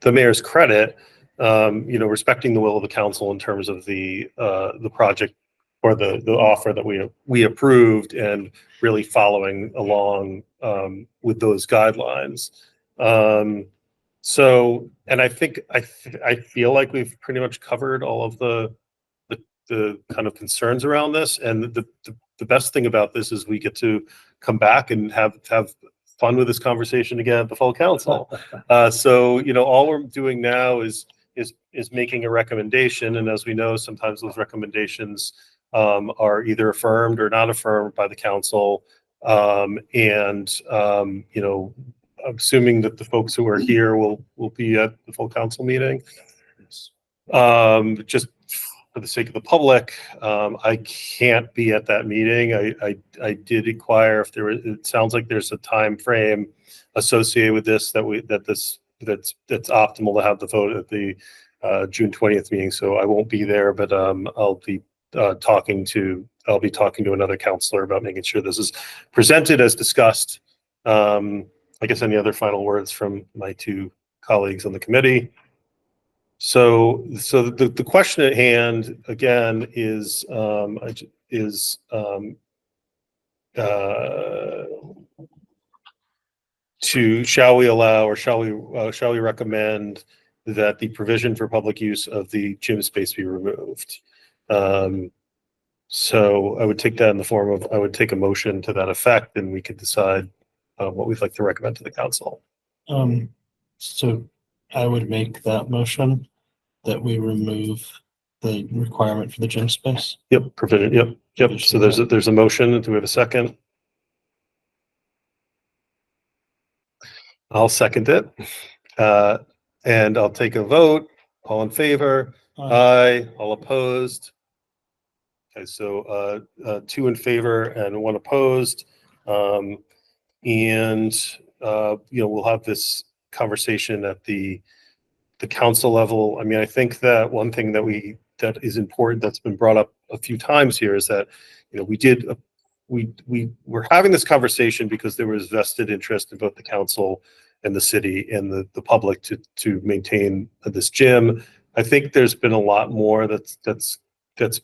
the mayor's credit, respecting the will of the council in terms of the project or the offer that we approved, and really following along with those guidelines. And I think I feel like we've pretty much covered all of the kind of concerns around this. And the best thing about this is we get to come back and have fun with this conversation again at the full council. So all we're doing now is making a recommendation, and as we know, sometimes those recommendations are either affirmed or not affirmed by the council. Assuming that the folks who are here will be at the full council meeting. Just for the sake of the public, I can't be at that meeting. I did inquire if it sounds like there's a time frame associated with this that's optimal to have the vote at the June 20th meeting. So I won't be there, but I'll be talking to another counselor about making sure this is presented as discussed. I guess any other final words from my two colleagues on the committee? So the question at hand again is shall we allow, or shall we recommend that the provision for public use of the gym space be removed? So I would take that in the form of, I would take a motion to that effect, and we could decide what we'd like to recommend to the council. So I would make that motion that we remove the requirement for the gym space. Yep, provision. Yep. So there's a motion. Do we have a second? I'll second it. And I'll take a vote. All in favor? Aye. All opposed? Okay, so 2 in favor and 1 opposed. We'll have this conversation at the council level. I mean, I think that one thing that is important, that's been brought up a few times here, is that we're having this conversation because there was vested interest in both the council and the city and the public to maintain this gym. I think there's been a lot more that's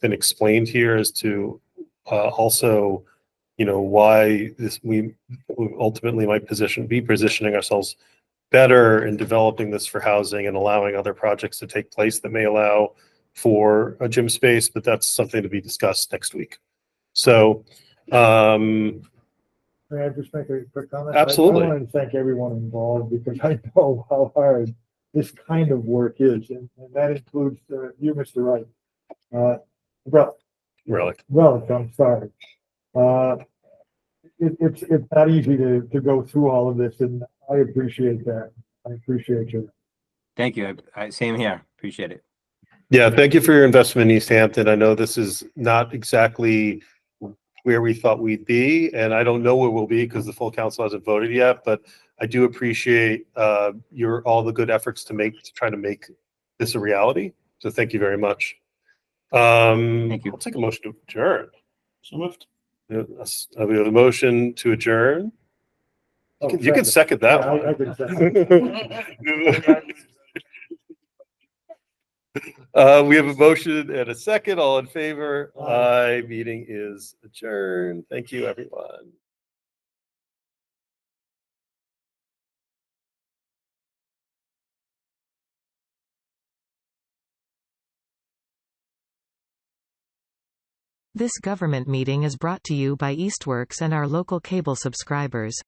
been explained here as to also why we ultimately might be positioning ourselves better in developing this for housing and allowing other projects to take place that may allow for a gym space, but that's something to be discussed next week. So May I just make a quick comment? Absolutely. I want to thank everyone involved, because I know how hard this kind of work is, and that includes you, Mr. Wright. Relic, I'm sorry. It's not easy to go through all of this, and I appreciate that. I appreciate you. Thank you. Same here. Appreciate it. Yeah, thank you for your investment in Easthampton. I know this is not exactly where we thought we'd be, and I don't know where we'll be because the full council hasn't voted yet, but I do appreciate all the good efforts to try to make this a reality. So thank you very much. Thank you. I'll take a motion to adjourn. So moved. Yes, we have a motion to adjourn. You can second that Yeah, one. I can second. We have a motion and a second. All in favor? Aye. Meeting is adjourned. Thank you, everyone. This government meeting is brought to you by Eastworks and our local cable subscribers.